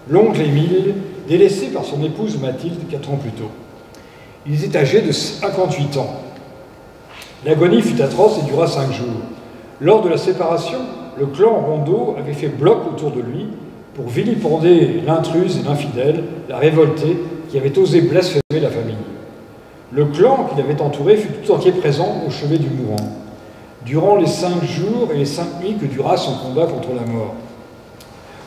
l'oncle Émile, délaissé par son épouse Mathilde 4 ans plus tôt. Il était âgé de 58 ans. L'agonie fut atroce et dura 5 jours. Lors de la séparation, le clan Rondeau avait fait bloc autour de lui pour vilipender l'intruse et l'infidèle, la révoltée, qui avait osé blasphémer la famille. Le clan qui l'avait entouré fut tout entier présent au chevet du mourant, durant les 5 jours et les 5 nuits que dura son combat contre la mort.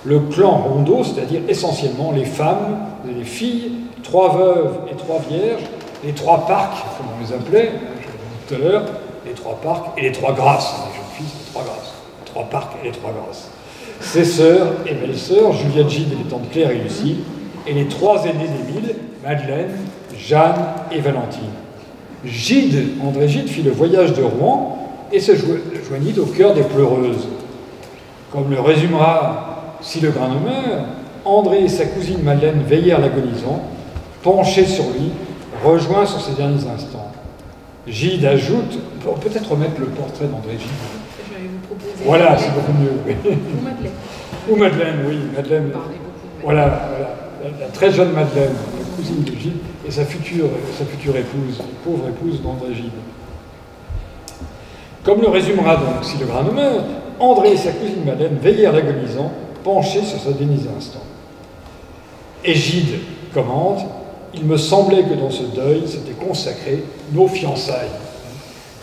Le clan Rondeau, c'est-à-dire essentiellement les femmes et les filles, 3 veuves et 3 vierges, les 3 parcs, comme on les appelait, je l'ai dit tout à l'heure, les 3 parcs et les 3 grâces, les jeunes filles, les 3 grâces, les 3 parcs et les 3 grâces. Ses sœurs et belles-sœurs, Juliette Gide et les tantes Claire et Lucie, et les 3 aînés d'Émile, Madeleine, Jeanne et Valentine. Gide, André Gide, fit le voyage de Rouen et se joignit au cœur des pleureuses. Comme le résumera Sylvain Neumer, André et sa cousine Madeleine veillèrent l'agonisant, penchés sur lui, rejoints sur ses derniers instants. Gide ajoute, on peut peut-être remettre le portrait d'André Gide. Je vais vous proposer. Voilà, c'est beaucoup mieux. Oui. Ou Madeleine. Ou Madeleine, oui, Madeleine. Voilà, la très jeune Madeleine, la cousine de Gide, et sa future épouse, la pauvre épouse d'André Gide. Comme le résumera donc Sylvain Neumer, André et sa cousine Madeleine veillèrent l'agonisant, penchés sur sa dernier instant. Et Gide commente, il me semblait que dans ce deuil s'étaient consacrées nos fiançailles.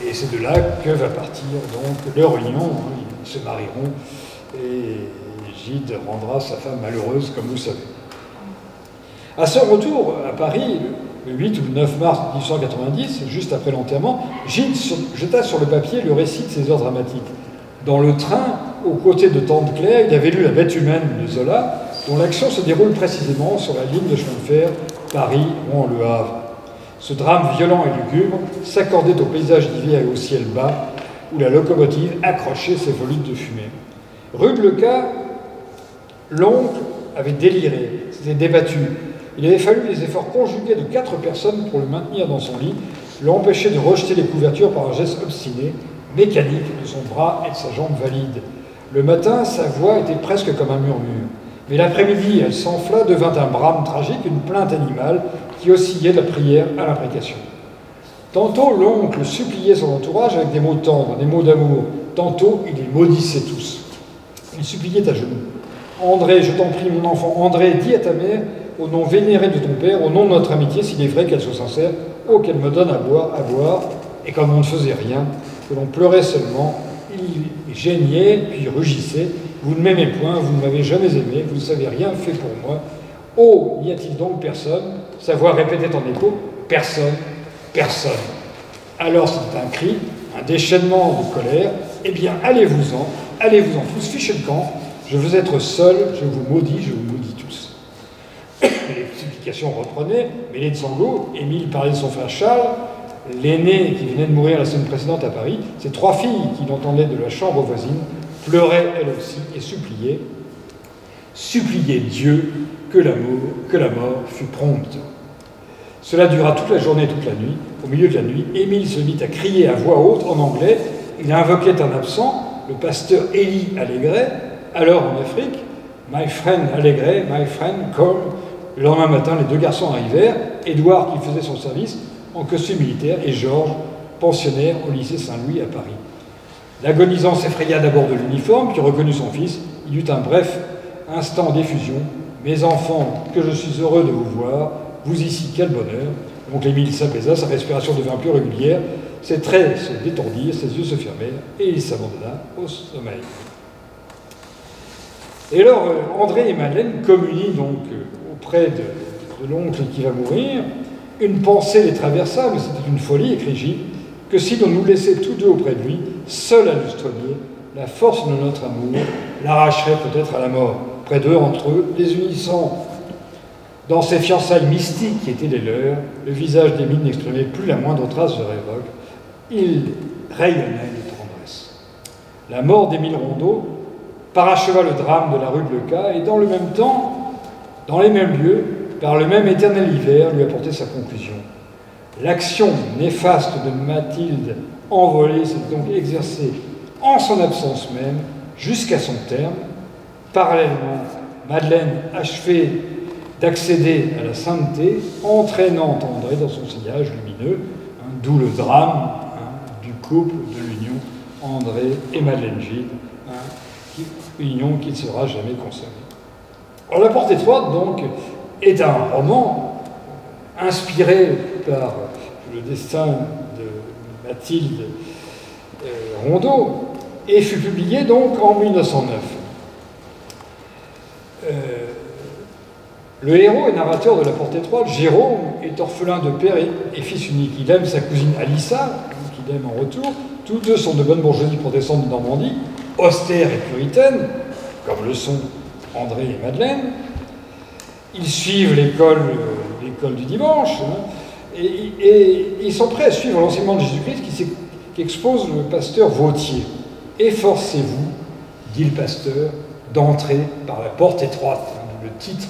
Et c'est de là que va partir donc leur union, ils se marieront, et Gide rendra sa femme malheureuse, comme vous savez. À son retour à Paris, le 8 ou le 9 mars 1890, juste après l'enterrement, Gide jeta sur le papier le récit de ses heures dramatiques. Dans le train, aux côtés de Tante Claire, il avait lu La bête humaine de Zola, dont l'action se déroule précisément sur la ligne de chemin de fer Paris-Rouen-Le Havre. Ce drame violent et lugubre s'accordait au paysage d'hiver et au ciel bas, où la locomotive accrochait ses volutes de fumée. Rue de Leca, l'oncle avait déliré, s'était débattu. Il avait fallu les efforts conjugués de 4 personnes pour le maintenir dans son lit, l'empêcher de rejeter les couvertures par un geste obstiné, mécanique de son bras et de sa jambe valide. Le matin, sa voix était presque comme un murmure. Mais l'après-midi, elle s'enfla, devint un brame tragique, une plainte animale qui oscillait de la prière à l'imprécation. Tantôt, l'oncle suppliait son entourage avec des mots tendres, des mots d'amour. Tantôt, il les maudissait tous. Il suppliait à genoux. « André, je t'en prie, mon enfant, André, dis à ta mère, au nom vénéré de ton père, au nom de notre amitié, s'il est vrai qu'elle soit sincère, oh, qu'elle me donne à boire, et comme on ne faisait rien, que l'on pleurait seulement, il geignait, puis rugissait. Vous ne m'aimez point, vous ne m'avez jamais aimé, vous ne savez rien fait pour moi. Oh, n'y a-t-il donc personne? Sa voix répétait en écho, personne, personne. Alors c'était un cri, un déchaînement de colère. Eh bien, allez-vous-en tous, fichez le camp. Je veux être seul, je vous maudis tous. Les supplications reprenaient, mêlées de sanglots. Émile parlait de son frère Charles, l'aîné qui venait de mourir la semaine précédente à Paris. Ses 3 filles qui l'entendaient de la chambre voisine pleuraient elles aussi et suppliaient Dieu que la mort fût prompte. Cela dura toute la journée et toute la nuit. Au milieu de la nuit, Émile se mit à crier à voix haute en anglais. Il invoquait un absent, le pasteur Élie Allégret, alors en Afrique. « My friend Allégret, my friend, come ». Le lendemain matin, les 2 garçons arrivèrent, Édouard qui faisait son service en costume militaire et Georges, pensionnaire au lycée Saint-Louis à Paris. L'agonisant s'effraya d'abord de l'uniforme, puis reconnut son fils. Il eut un bref instant d'effusion. « Mes enfants, que je suis heureux de vous voir, vous ici, quel bonheur !» Donc Émile s'apaisa, sa respiration devint plus régulière, ses traits se détordirent, ses yeux se fermèrent, et il s'abandonna au sommeil. Et alors, André et Madeleine communient donc auprès de l'oncle qui va mourir. Une pensée les traversa, mais c'était une folie, écrit Gide. que si l'on nous laissait tous deux auprès de lui, seul à l'ustrelier, la force de notre amour l'arracherait peut-être à la mort. Près d'eux, entre eux, les unissant dans ces fiançailles mystiques qui étaient les leurs, le visage d'Émile n'exprimait plus la moindre trace de révolte. Il rayonnait de tendresse. La mort d'Émile Rondeau paracheva le drame de la rue de Leucas et dans le même temps, dans les mêmes lieux, par le même éternel hiver, lui apportait sa conclusion. L'action néfaste de Mathilde envolée s'est donc exercée en son absence même jusqu'à son terme. Parallèlement, Madeleine achevait d'accéder à la sainteté, entraînant André dans son sillage lumineux, d'où le drame du couple, de l'union André et Madeleine Gide, union qui ne sera jamais consommée. Alors, La Porte étroite, donc, est un roman inspiré par le destin de Mathilde Rondeau et fut publié donc en 1909. Le héros et narrateur de La Porte étroite, Jérôme, est orphelin de père et fils unique. Il aime sa cousine Alissa, qu'il aime en retour. Tous deux sont de bonne bourgeoisie protestante de Normandie, austère et puritaine, comme le sont André et Madeleine. Ils suivent l'école du dimanche, et ils sont prêts à suivre l'enseignement de Jésus-Christ qui expose le pasteur Vautier. « Efforcez-vous, dit le pasteur, d'entrer par la porte étroite », le titre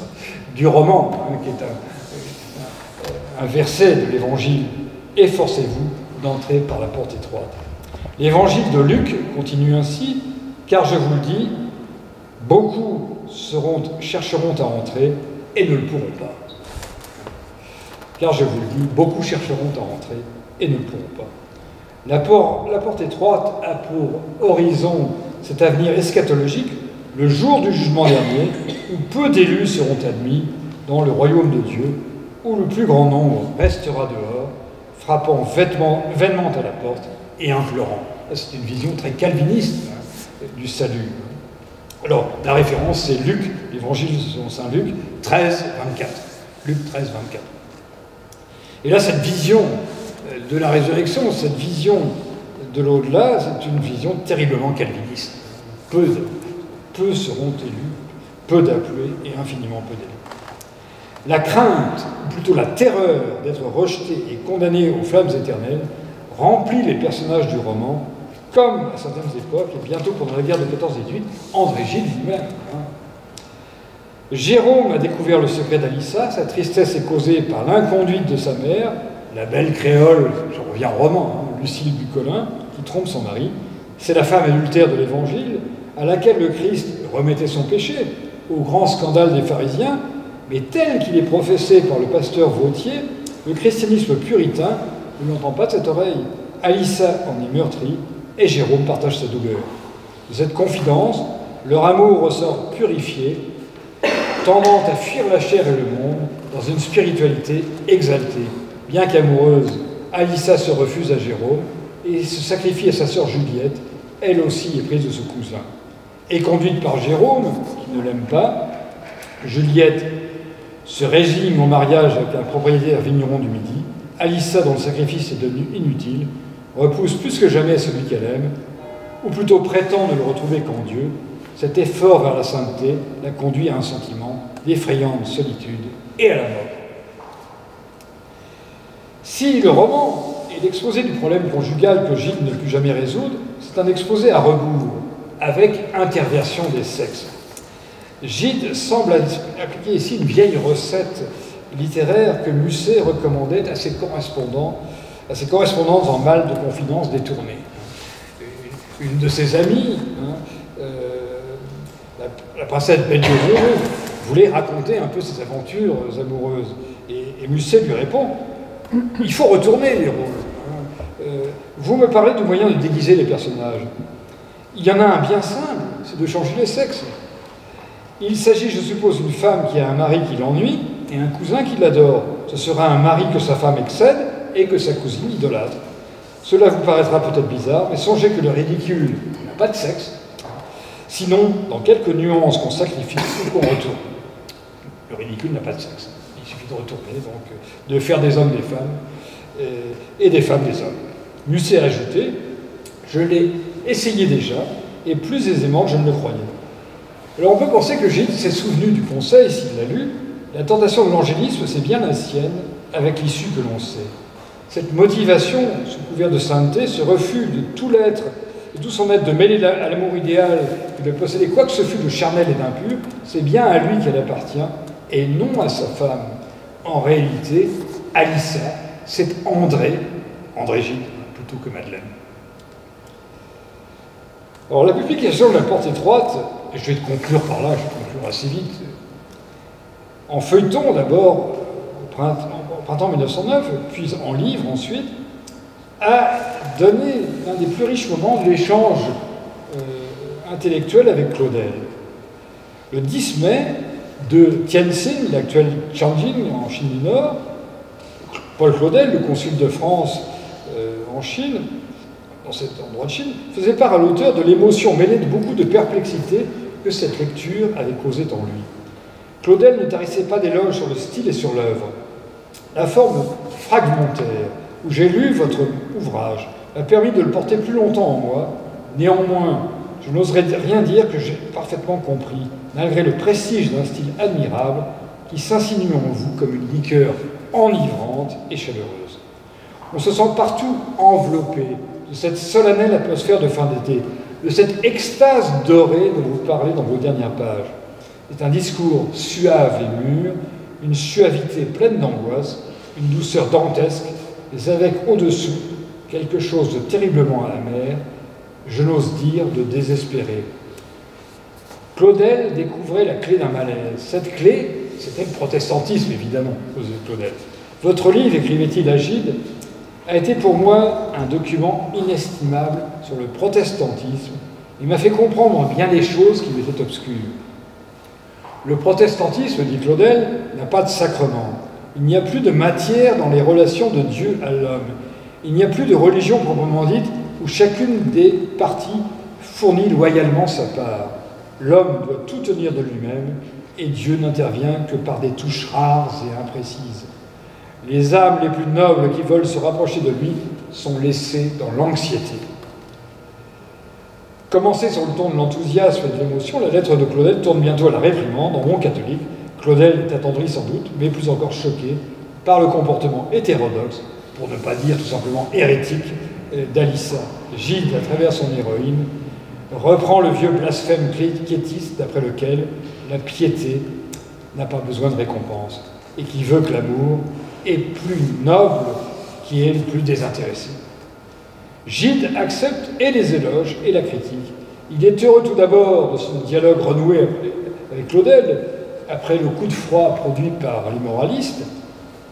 du roman, qui est un verset de l'Évangile. « Efforcez-vous d'entrer par la porte étroite ». L'Évangile de Luc continue ainsi, « Car je vous le dis, beaucoup chercheront à entrer et ne le pourront pas. » Car je vous le dis, beaucoup chercheront à entrer et ne le pourront pas. La porte étroite a pour horizon cet avenir eschatologique, le jour du jugement dernier, où peu d'élus seront admis dans le royaume de Dieu, où le plus grand nombre restera dehors, frappant vainement à la porte et implorant. C'est une vision très calviniste du salut. Alors, la référence, c'est Luc, l'évangile selon saint Luc, 13, 24. Luc 13, 24. Et là, cette vision de la résurrection, cette vision de l'au-delà, c'est une vision terriblement calviniste. Peu seront élus, peu d'appelés et infiniment peu d'élus. La crainte, ou plutôt la terreur d'être rejeté et condamné aux flammes éternelles, remplit les personnages du roman, comme à certaines époques, et bientôt pendant la guerre de 14-18, André Gide lui-même. Jérôme a découvert le secret d'Alissa, sa tristesse est causée par l'inconduite de sa mère, la belle créole, je reviens au roman, Lucille Bucolin, qui trompe son mari. C'est la femme adultère de l'Évangile, à laquelle le Christ remettait son péché, au grand scandale des pharisiens, mais tel qu'il est professé par le pasteur Vautier, le christianisme puritain ne l'entend pas de cette oreille. Alissa en est meurtrie, et Jérôme partage sa douleur. De cette confidence, leur amour ressort purifié, tendant à fuir la chair et le monde dans une spiritualité exaltée. Bien qu'amoureuse, Alissa se refuse à Jérôme et se sacrifie à sa sœur Juliette, elle aussi est prise de ce cousin. Et conduite par Jérôme, qui ne l'aime pas, Juliette se résigne au mariage avec un propriétaire vigneron du Midi. Alissa, dont le sacrifice est devenu inutile, repousse plus que jamais celui qu'elle aime, ou plutôt prétend ne le retrouver qu'en Dieu. Cet effort vers la sainteté la conduit à un sentiment d'effrayante solitude et à la mort. Si le roman est l'exposé du problème conjugal que Gide ne put jamais résoudre, c'est un exposé à rebours, avec interversion des sexes. Gide semble appliquer ici une vieille recette littéraire que Musset recommandait à ses correspondantes en mal de confidence détournées. Une de ses amies, la princesse Belgezeur, voulait raconter un peu ses aventures amoureuses. Et Musset lui répond « Il faut retourner les rôles. Vous me parlez du moyen de déguiser les personnages. Il y en a un bien simple, c'est de changer les sexes. Il s'agit, je suppose, d'une femme qui a un mari qui l'ennuie et un cousin qui l'adore. Ce sera un mari que sa femme excède et que sa cousine idolâtre. Cela vous paraîtra peut-être bizarre, mais songez que le ridicule n'a pas de sexe. Sinon, dans quelques nuances qu'on sacrifie ou qu'on retourne. Le ridicule n'a pas de sexe. Il suffit de retourner, donc de faire des hommes des femmes et des femmes des hommes. Musset a ajouté « Je l'ai essayé déjà, et plus aisément que je ne le croyais. » Alors on peut penser que Gide s'est souvenu du conseil s'il l'a lu. La tentation de l'angélisme, c'est bien la sienne, avec l'issue que l'on sait. Cette motivation, sous couvert de sainteté, ce refus de tout l'être, de tout son être, de mêler à l'amour idéal et de posséder quoi que ce fût de charnel et d'impur, c'est bien à lui qu'elle appartient, et non à sa femme. En réalité, Alissa, c'est André Gide, plutôt que Madeleine. Alors la publication de La Porte étroite, et je vais conclure par là, je vais conclure assez vite, en feuilleton d'abord, au printemps 1909, puis en livre ensuite, a donné l'un des plus riches moments de l'échange intellectuel avec Claudel. Le 10 mai, de Tientsin, l'actuel Tianjin en Chine du Nord, Paul Claudel, le consul de France en Chine, dans cet endroit de Chine, faisait part à l'auteur de l'émotion mêlée de beaucoup de perplexité que cette lecture avait causée en lui. Claudel ne tarissait pas d'éloges sur le style et sur l'œuvre. La forme fragmentaire où j'ai lu votre ouvrage m'a permis de le porter plus longtemps en moi. Néanmoins, je n'oserais rien dire que j'ai parfaitement compris, malgré le prestige d'un style admirable qui s'insinue en vous comme une liqueur enivrante et chaleureuse. On se sent partout enveloppé de cette solennelle atmosphère de fin d'été, de cette extase dorée dont vous parlez dans vos dernières pages. C'est un discours suave et mûr, une suavité pleine d'angoisse, une douceur dantesque, mais avec au-dessous quelque chose de terriblement amer, je n'ose dire de désespéré. Claudel découvrait la clé d'un malaise. Cette clé, c'était le protestantisme, évidemment, posait Claudel. Votre livre, écrivait-il à Gide, a été pour moi un document inestimable sur le protestantisme et m'a fait comprendre bien des choses qui m'étaient obscures. Le protestantisme, dit Claudel, n'a pas de sacrement. Il n'y a plus de matière dans les relations de Dieu à l'homme. Il n'y a plus de religion proprement dite où chacune des parties fournit loyalement sa part. L'homme doit tout tenir de lui-même et Dieu n'intervient que par des touches rares et imprécises. Les âmes les plus nobles qui veulent se rapprocher de lui sont laissées dans l'anxiété. Commencée sur le ton de l'enthousiasme et de l'émotion, la lettre de Claudel tourne bientôt à la réprimande en bon catholique. Claudel est attendri sans doute, mais plus encore choqué par le comportement hétérodoxe, pour ne pas dire tout simplement hérétique, d'Alissa. Gide, à travers son héroïne, reprend le vieux blasphème quiétiste d'après lequel la piété n'a pas besoin de récompense et qui veut que l'amour est plus noble qui est le plus désintéressé. Gide accepte et les éloges et la critique. Il est heureux tout d'abord de son dialogue renoué avec Claudel, après le coup de froid produit par les moralistes,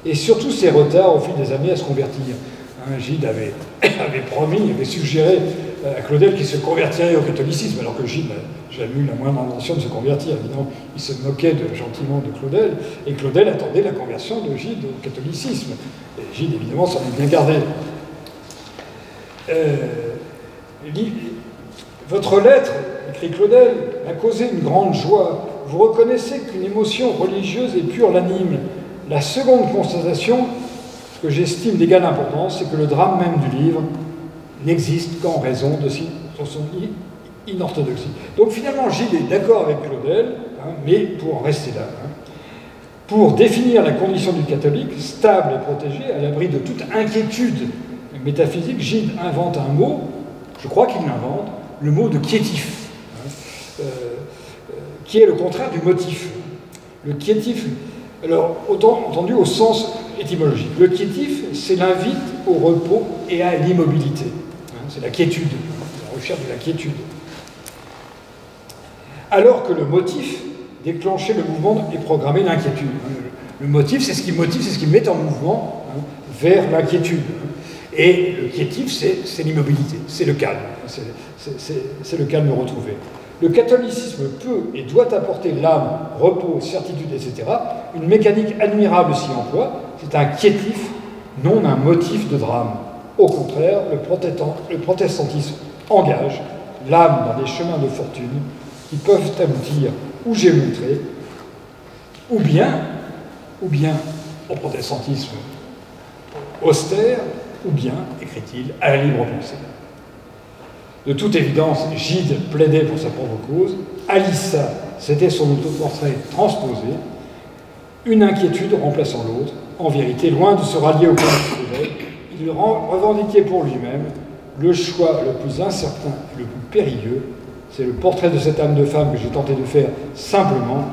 et surtout ses retards au fil des années à se convertir. Gide avait promis, avait suggéré à Claudel qu'il se convertirait au catholicisme, alors que Gide n'a jamais eu la moindre intention de se convertir. Évidemment, il se moquait gentiment de Claudel, et Claudel attendait la conversion de Gide au catholicisme. Et Gide, évidemment, s'en est bien gardé. Votre lettre, écrit Claudel, m'a causé une grande joie. Vous reconnaissez qu'une émotion religieuse et pure l'anime. La seconde constatation, que j'estime d'égale importance, c'est que le drame même du livre n'existe qu'en raison de son inorthodoxie. Donc finalement, Gide est d'accord avec Claudel, mais pour en rester là, pour définir la condition du catholique, stable et protégé, à l'abri de toute inquiétude métaphysique, Gide invente un mot, je crois qu'il l'invente, le mot de quiétif, qui est le contraire du motif. Le quiétif, alors autant entendu au sens étymologique. Le quiétif, c'est l'invite au repos et à l'immobilité. C'est la quiétude, la recherche de la quiétude. Alors que le motif, déclencher le mouvement et programmer l'inquiétude. Le motif, c'est ce qui motive, c'est ce qui met en mouvement vers l'inquiétude. Et le quiétif, c'est l'immobilité, c'est le calme. C'est le calme retrouvé. Le catholicisme peut et doit apporter l'âme, repos, certitude, etc. Une mécanique admirable s'y emploie. C'est un quiétif, non un motif de drame. Au contraire, le protestantisme engage l'âme dans des chemins de fortune qui peuvent aboutir, où j'ai montré, ou bien au protestantisme austère, ou bien, écrit-il, à la libre pensée. De toute évidence, Gide plaidait pour sa propre cause, Alissa, c'était son autoportrait transposé, une inquiétude remplaçant l'autre. En vérité, loin de se rallier au point de vue, il revendiquait pour lui-même le choix le plus incertain et le plus périlleux. C'est le portrait de cette âme de femme que j'ai tenté de faire simplement,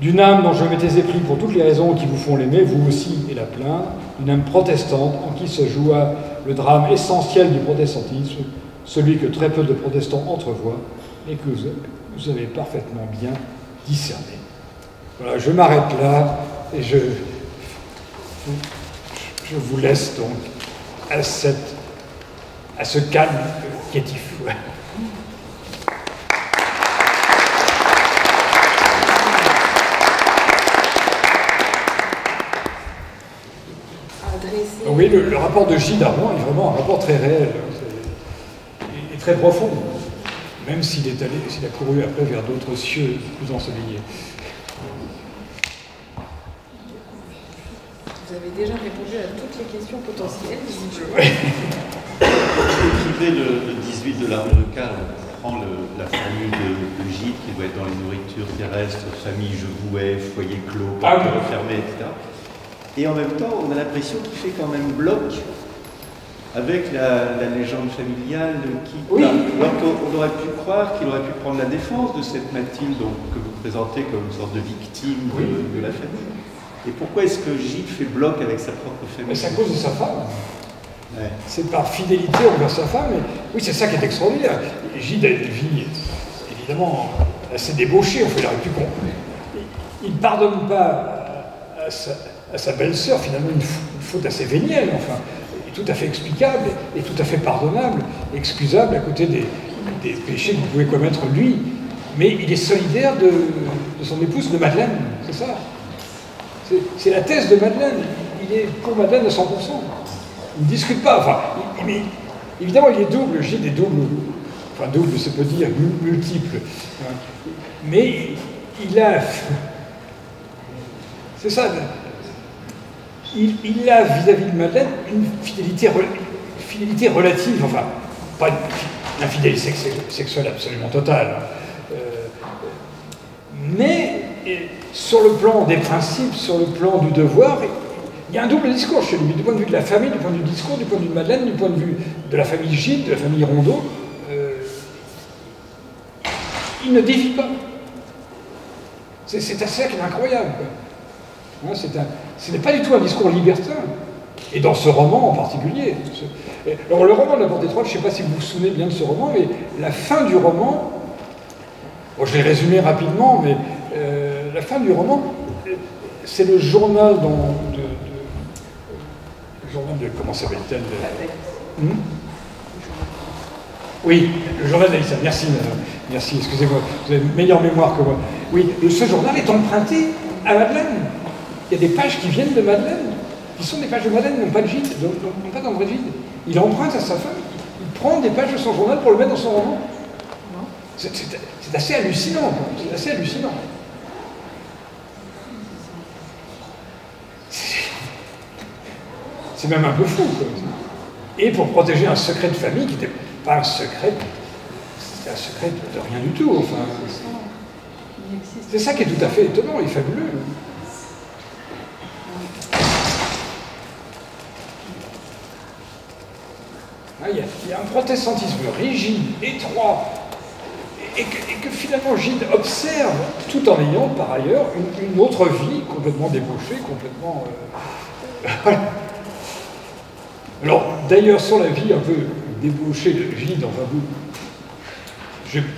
d'une âme dont je m'étais épris pour toutes les raisons qui vous font l'aimer, vous aussi, et la plaindre, d'une âme protestante en qui se joua le drame essentiel du protestantisme, celui que très peu de protestants entrevoient et que vous avez parfaitement bien discerné. Voilà, je m'arrête là et je vous laisse donc à ce calme quiétif. Oui, le rapport de Gide à Rouen est vraiment un rapport très réel et très profond, même s'il a couru après vers d'autres cieux plus ensoleillés. Vous avez déjà répondu à toutes les questions potentielles, visiblement. Écrivez le 18 de l'Arbre de Cale, on prend la formule de Gide qui doit être dans les nourritures terrestres, famille, je vous hais, foyer clos, porte refermée, etc. Et en même temps, on a l'impression qu'il fait quand même bloc avec la légende familiale qui... Oui. Alors qu'on aurait pu croire qu'il aurait pu prendre la défense de cette Mathilde que vous présentez comme une sorte de victime de la famille. Et pourquoi est-ce que Gide fait bloc avec sa propre famille? C'est à cause de sa femme. Ouais. C'est par fidélité envers sa femme. Et oui, c'est ça qui est extraordinaire. Gide a une vie, évidemment, assez débauchée. On aurait pu comprendre. Il ne pardonne pas à sa belle-sœur, finalement, une faute assez vénielle, enfin, et tout à fait explicable, et tout à fait pardonnable, excusable à côté des péchés que vous pouvez commettre lui. Mais il est solidaire de son épouse, de Madeleine, c'est ça. C'est la thèse de Madeleine. Il est pour Madeleine à 100%. Il ne discute pas. Enfin, mais évidemment, il est double. Gide est double. Enfin, double, ça peut dire multiple. Mais il a... C'est ça. Il a vis-à-vis de Madeleine une fidélité relative. Enfin, pas une infidélité sexuelle absolument totale. Mais... sur le plan des principes, sur le plan du devoir, il y a un double discours chez lui, du point de vue de la famille, du point de vue du discours, du point de vue de Madeleine, du point de vue de la famille Gide, de la famille Rondeau. Il ne dévie pas. C'est assez incroyable. Hein, ce n'est pas du tout un discours libertin. Et dans ce roman en particulier. Alors le roman de la Porte étroite, je ne sais pas si vous vous souvenez bien de ce roman, mais la fin du roman, bon, je l'ai résumé rapidement, mais la fin du roman, c'est le journal le journal de... Comment s'appelle-t-elle Oui, le journal d'Alissa. Merci, madame. Merci, excusez-moi. Vous avez une meilleure mémoire que moi. Oui, ce journal est emprunté à Madeleine. Il y a des pages qui viennent de Madeleine, qui sont des pages de Madeleine, non pas de Gide, non pas d'André Gide. Il emprunte à sa femme, il prend des pages de son journal pour le mettre dans son roman. C'est assez hallucinant, c'est assez hallucinant. C'est même un peu fou, quoi. Et pour protéger un secret de famille qui n'était pas un secret, c'était un secret de rien du tout, enfin. C'est ça qui est tout à fait étonnant et fabuleux. Il y a un protestantisme rigide, étroit, et que finalement Gide observe, tout en ayant par ailleurs une autre vie complètement débauchée, complètement... Alors, d'ailleurs, sur la vie un peu débauchée de Gide, enfin,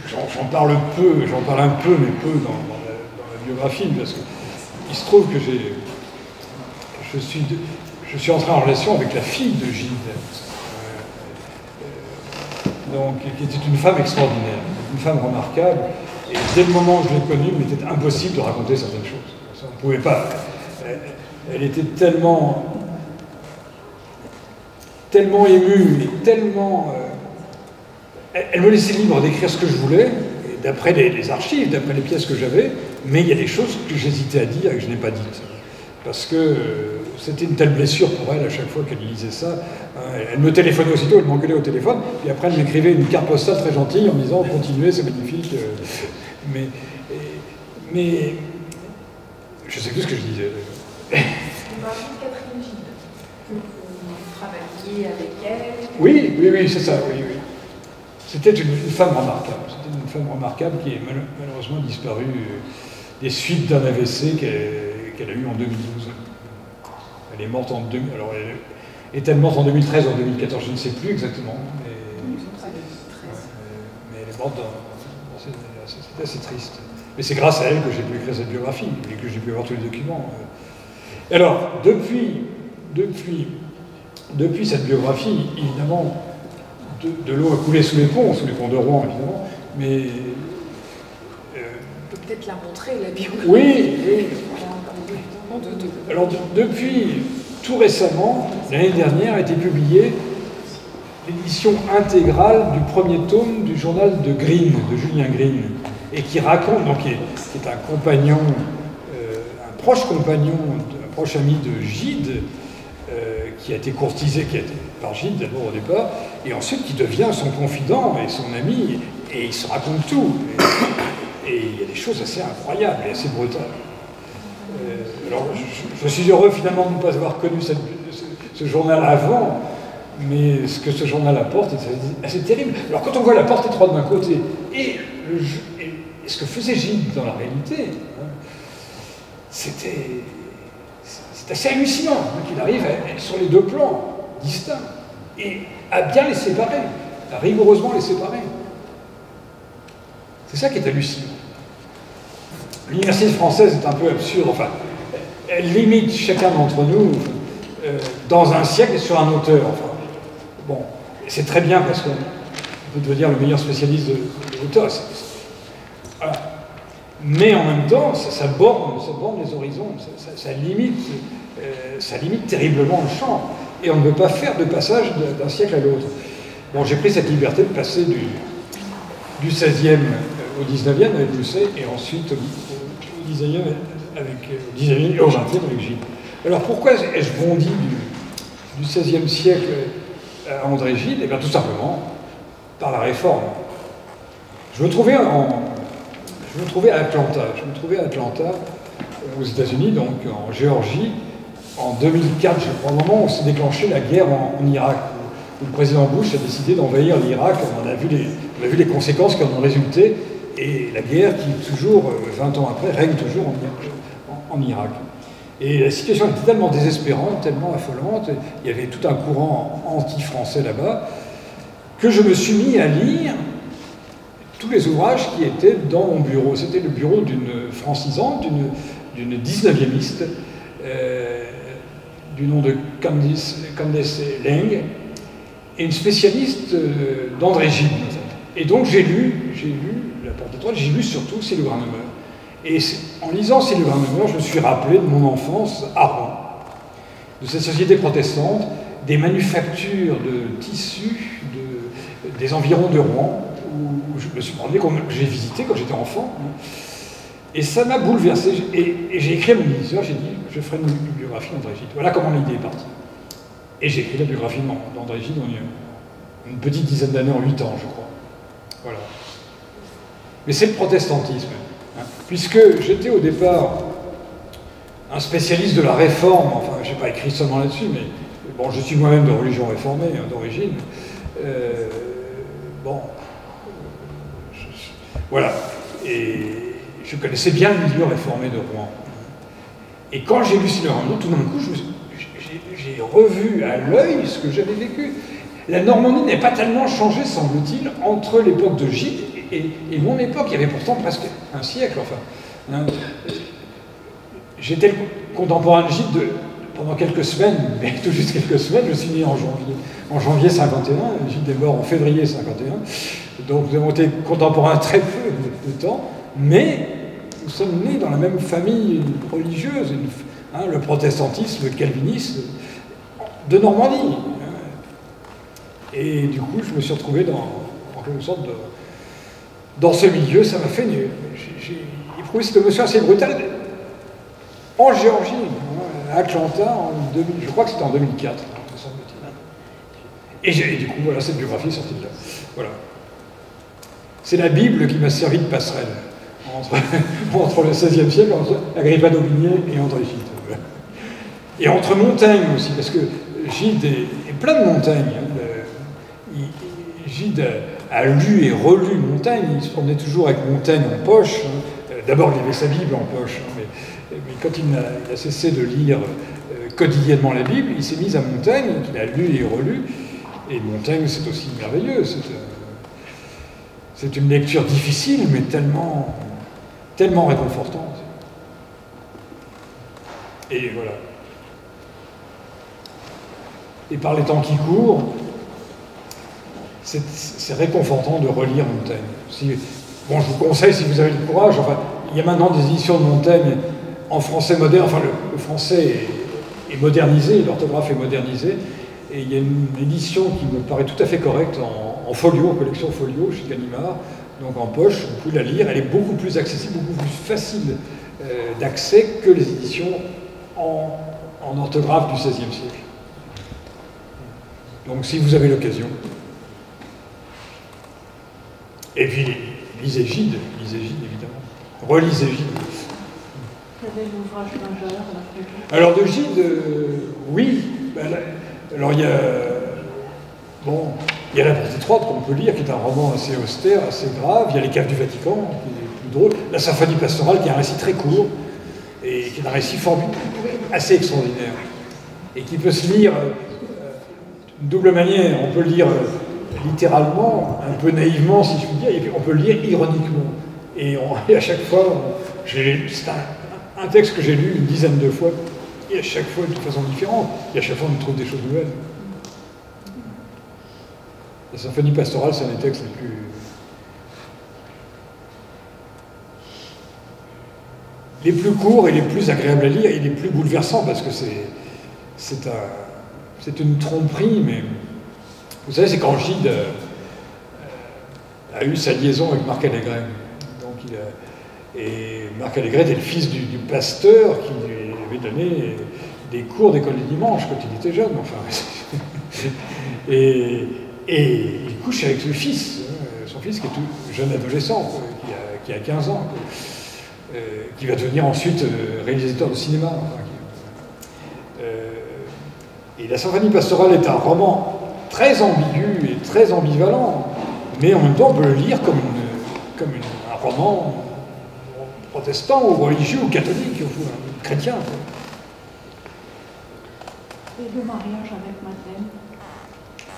j'en parle un peu, mais peu dans la biographie, parce qu'il se trouve que je suis entré en relation avec la fille de Gide, donc, qui était une femme extraordinaire, une femme remarquable, et dès le moment où je l'ai connue, il m'était impossible de raconter certaines choses. Ça, on ne pouvait pas. Elle était tellement émue, et tellement... elle me laissait libre d'écrire ce que je voulais, d'après les archives, d'après les pièces que j'avais, mais il y a des choses que j'hésitais à dire et que je n'ai pas dites. Parce que c'était une telle blessure pour elle à chaque fois qu'elle lisait ça. Elle me téléphonait aussitôt, elle m'engueulait au téléphone, puis après elle m'écrivait une carte postale très gentille en me disant continuez, c'est magnifique. Mais je sais plus ce que je disais. On parle de Catherine Gide, que vous travailliez avec elle. Oui, c'est ça, oui. C'était une femme remarquable. C'était une femme remarquable qui est malheureusement disparue des suites d'un AVC qu'elle a eu en 2012. Elle est morte en 2000. Alors, est-elle morte en 2013 ou en 2014? Je ne sais plus exactement. Mais elle est morte c'est assez triste. Mais c'est grâce à elle que j'ai pu écrire cette biographie et que j'ai pu avoir tous les documents. Alors, depuis cette biographie, évidemment, de l'eau a coulé sous les ponts de Rouen, évidemment, mais... On peut peut-être la montrer, la biographie. Oui. Alors, depuis tout récemment, l'année dernière, a été publiée l'édition intégrale du premier tome du journal de Green, de Julien Green, et qui raconte, donc qui est un compagnon, un proche compagnon, un proche ami de Gide, qui a été courtisé par Gide d'abord au départ, et ensuite qui devient son confident et son ami, et il se raconte tout. Et il y a des choses assez incroyables et assez brutales. Alors je suis heureux finalement de ne pas avoir connu ce journal avant, mais ce que ce journal apporte est assez terrible. Alors quand on voit la porte étroite d'un côté et ce que faisait Gide dans la réalité, c'était assez hallucinant qu'il arrive sur les deux plans distincts et à bien les séparer, à rigoureusement les séparer. C'est ça qui est hallucinant. L'université française est un peu absurde, enfin, elle limite chacun d'entre nous dans un siècle et sur un auteur. Enfin, bon, c'est très bien parce qu'on peut devenir le meilleur spécialiste de l'auteur. Voilà. Mais en même temps, ça borne les horizons, ça limite terriblement le champ. Et on ne peut pas faire de passage d'un siècle à l'autre. Bon, j'ai pris cette liberté de passer du 16e au 19e avec Musset, et ensuite au 19e et au 20e avec Gide. Alors pourquoi ai-je bondi du 16e siècle à André Gide? Eh bien tout simplement par la Réforme. Je me trouvais à Atlanta, aux États-Unis, donc en Géorgie, en 2004, je crois, au moment où s'est déclenchée la guerre en Irak, où le président Bush a décidé d'envahir l'Irak. On a vu les conséquences qui en ont résulté, et la guerre qui, toujours, 20 ans après, règne toujours en Irak. Et la situation était tellement désespérante, tellement affolante, il y avait tout un courant anti-français là-bas, que je me suis mis à lire tous les ouvrages qui étaient dans mon bureau. C'était le bureau d'une francisante, d'une 19e-iste, du nom de Candace Lang, et une spécialiste d'André Gide. Et donc j'ai lu La Porte étroite, j'ai lu surtout C'est le Grand Numeur. Et en lisant C'est le Grand Numeur, je me suis rappelé de mon enfance à Rouen, de cette société protestante, des manufactures de tissus des environs de Rouen, où je me suis promené, que j'ai visité quand j'étais enfant. Et ça m'a bouleversé. Et j'ai écrit à mon éditeur, j'ai dit, je ferai une biographie d'André Gide. Voilà comment l'idée est partie. Et j'ai écrit la biographie d'André Gide en une petite dizaine d'années, en 8 ans, je crois. Voilà. Mais c'est le protestantisme. Hein, puisque j'étais au départ un spécialiste de la réforme, enfin, je n'ai pas écrit seulement là-dessus, mais bon, je suis moi-même de religion réformée, d'origine. Voilà. Et je connaissais bien le milieu réformé de Rouen. Et quand j'ai lu Silverando, tout d'un coup, j'ai revu à l'œil ce que j'avais vécu. La Normandie n'a pas tellement changé, semble-t-il, entre l'époque de Gide et mon époque. Il y avait pourtant presque un siècle, enfin. Hein. J'étais le contemporain de Gide pendant quelques semaines, mais tout juste quelques semaines. Je suis né en janvier 51, Gide est mort en février 51. Donc nous avons été contemporains très peu de temps, mais nous sommes nés dans la même famille religieuse, le protestantisme, le calvinisme de Normandie. Et du coup, je me suis retrouvé en quelque sorte dans ce milieu. Ça m'a fait... J'ai éprouvé cette émotion assez brutale en Géorgie. à Atlanta en 2000, je crois que c'était en 2004, me semble-t-il. Et du coup, voilà, cette biographie est sortie de là. Voilà. C'est la Bible qui m'a servi de passerelle entre le XVIe siècle, entre Agrippa d'Aubigné et André Gide. Et entre Montaigne aussi, parce que Gide est plein de Montaigne. Gide a lu et relu Montaigne, il se promenait toujours avec Montaigne en poche. D'abord, il avait sa Bible en poche, mais quand il a cessé de lire quotidiennement la Bible, il s'est mis à Montaigne, qu'il a lu et relu. Et Montaigne, c'est aussi merveilleux. C'est une lecture difficile, mais tellement réconfortante. Et voilà. Et par les temps qui courent, c'est réconfortant de relire Montaigne. Bon, je vous conseille, si vous avez le courage, enfin, il y a maintenant des éditions de Montaigne en français moderne, enfin le français est modernisé, l'orthographe est modernisée, et il y a une édition qui me paraît tout à fait correcte en folio, en collection folio, chez Gallimard, donc en poche, vous pouvez la lire, elle est beaucoup plus accessible, beaucoup plus facile d'accès que les éditions en orthographe du XVIe siècle. Donc si vous avez l'occasion. Et puis lisez Gide évidemment. Relisez Gide. Quel est l'ouvrage majeur d'après vous? Alors de Gide, oui. Alors il y a La Partie 3 qu'on peut lire, qui est un roman assez austère, assez grave. Il y a Les Caves du Vatican, qui est plus drôle. La Symphonie pastorale, qui est un récit très court, et qui est un récit formidable, assez extraordinaire. Et qui peut se lire d'une double manière. On peut le lire littéralement, un peu naïvement, si je puis dire, et puis on peut le lire ironiquement. Et à chaque fois, c'est un texte que j'ai lu une dizaine de fois, et à chaque fois de façon différente. Et à chaque fois, on trouve des choses nouvelles. La Symphonie pastorale, c'est un des textes les plus courts et les plus agréables à lire, et les plus bouleversants, parce que c'est une tromperie, mais vous savez, c'est quand Gide a eu sa liaison avec Marc Allégret. Et Marc Allégret était le fils du pasteur qui lui avait donné des cours d'école du dimanche quand il était jeune. Enfin, et il couche avec le fils, son fils qui est tout jeune adolescent, qui a 15 ans, qui va devenir ensuite réalisateur de cinéma. Et La Symphonie pastorale est un roman très ambigu et très ambivalent, mais en même temps on peut le lire comme un roman protestant ou religieux ou catholique ou chrétien. Et le mariage avec Madeleine?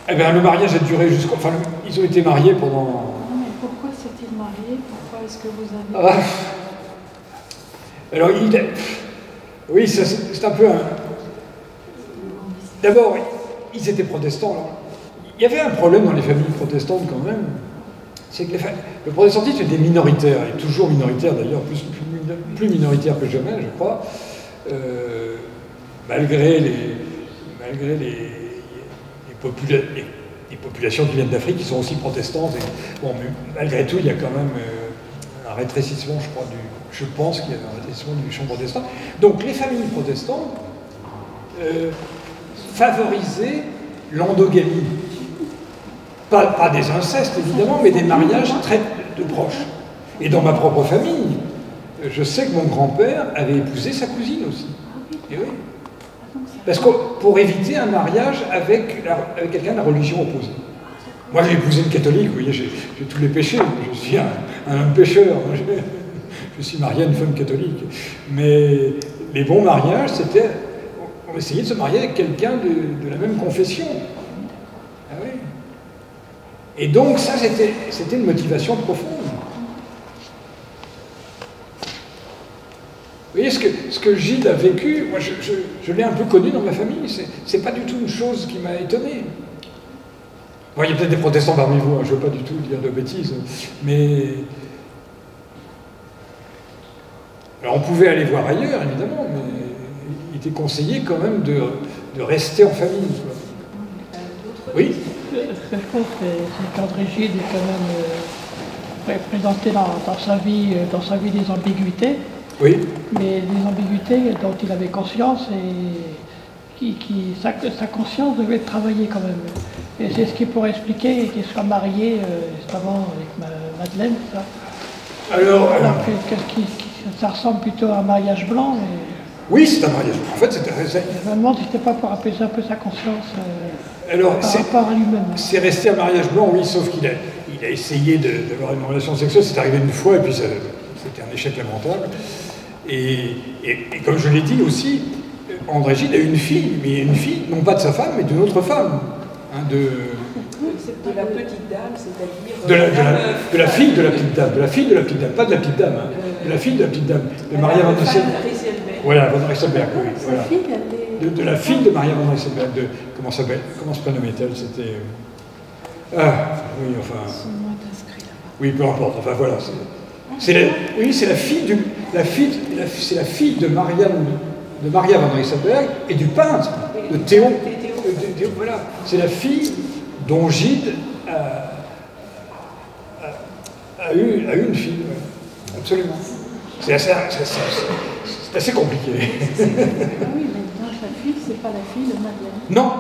Eh bien, le mariage a duré jusqu'au... Enfin, ils ont été mariés pendant... Non, mais pourquoi s'est-il marié? Pourquoi est-ce que vous avez... Alors, oui, c'est un peu un... D'abord, ils étaient protestants. Alors, il y avait un problème dans les familles protestantes quand même, c'est que le protestantisme était minoritaire, et toujours minoritaire d'ailleurs, plus minoritaire que jamais, je crois, malgré les populations qui viennent d'Afrique, qui sont aussi protestantes. Bon, mais malgré tout, il y a quand même un rétrécissement, je pense qu'il y a un rétrécissement du champ protestant. Donc les familles protestantes favorisaient l'endogamie. Pas des incestes, évidemment, mais des mariages très de proches. Et dans ma propre famille, je sais que mon grand-père avait épousé sa cousine aussi. Et oui. Parce que pour éviter un mariage avec quelqu'un de la religion opposée. Moi, j'ai épousé une catholique, vous voyez, j'ai tous les péchés. Je suis un homme pécheur. Je suis marié à une femme catholique. Mais les bons mariages, c'était... On essayait de se marier avec quelqu'un de la même confession. Ah oui. Et donc, ça, c'était une motivation profonde. Vous voyez, ce que Gide a vécu, moi je l'ai un peu connu dans ma famille, c'est pas du tout une chose qui m'a étonné. Bon, il y a peut-être des protestants parmi vous, hein, je ne veux pas du tout dire de bêtises, mais... Alors on pouvait aller voir ailleurs, évidemment, mais il était conseillé quand même de rester en famille. Quoi. Oui. Ce que je trouve, c'est qu'André Gide est quand même présenté dans sa vie des ambiguïtés. Oui. mais des ambiguïtés dont il avait conscience et sa conscience devait travailler quand même. Et c'est ce qui pourrait expliquer qu'il soit marié justement avec Madeleine, ça. Alors Ça ressemble plutôt à un mariage blanc. oui, c'est un mariage. En fait, Je me demande si c'était pas pour apaiser un peu sa conscience par rapport à lui-même. C'est resté un mariage blanc, oui, sauf qu'il a essayé d'avoir une relation sexuelle, c'est arrivé une fois, et puis c'était un échec lamentable. Et comme je l'ai dit aussi, André Gide a une fille, mais une fille, non pas de sa femme, mais d'une autre femme. Hein, de la petite dame, c'est-à-dire... de la fille de la petite dame, de la fille de la petite dame, pas de la petite dame, hein, de la fille de la petite dame, de Maria van Rysselberghe. Voilà, van Rysselberghe, oui. Voilà. De la fille de Maria van Rysselberghe, comment se prénommait-elle? C'était... oui, enfin... Son nom est inscrit là-bas. Oui, peu importe, enfin voilà. C'est la fille de Maria van Rysselberghe et du peintre, de Théo. Voilà. C'est la fille dont Gide a eu une fille, ouais. Absolument. C'est assez compliqué. Ah oui, maintenant sa fille, c'est pas la fille de Madeleine. Non,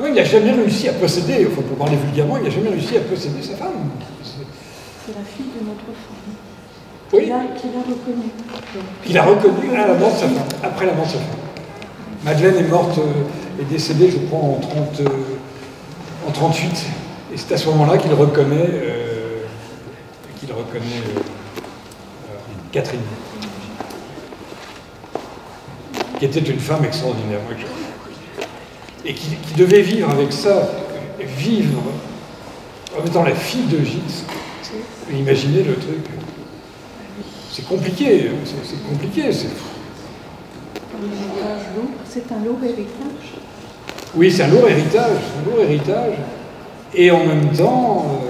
il n'a jamais réussi à posséder, enfin, pour parler vulgairement, il n'a jamais réussi à posséder sa femme. C'est la fille de notre femme. Oui. Qu'il a reconnue. Qu'il a reconnue à la mort de sa femme, après la mort de sa femme. Madeleine est morte, est décédée, je crois, en 38. Et c'est à ce moment-là qu'il reconnaît, Catherine, qui était une femme extraordinaire, et qui devait vivre avec ça, vivre en étant la fille de Gide. Imaginez le truc. C'est compliqué, c'est compliqué. C'est un lourd héritage. Oui, c'est un lourd héritage, et en même temps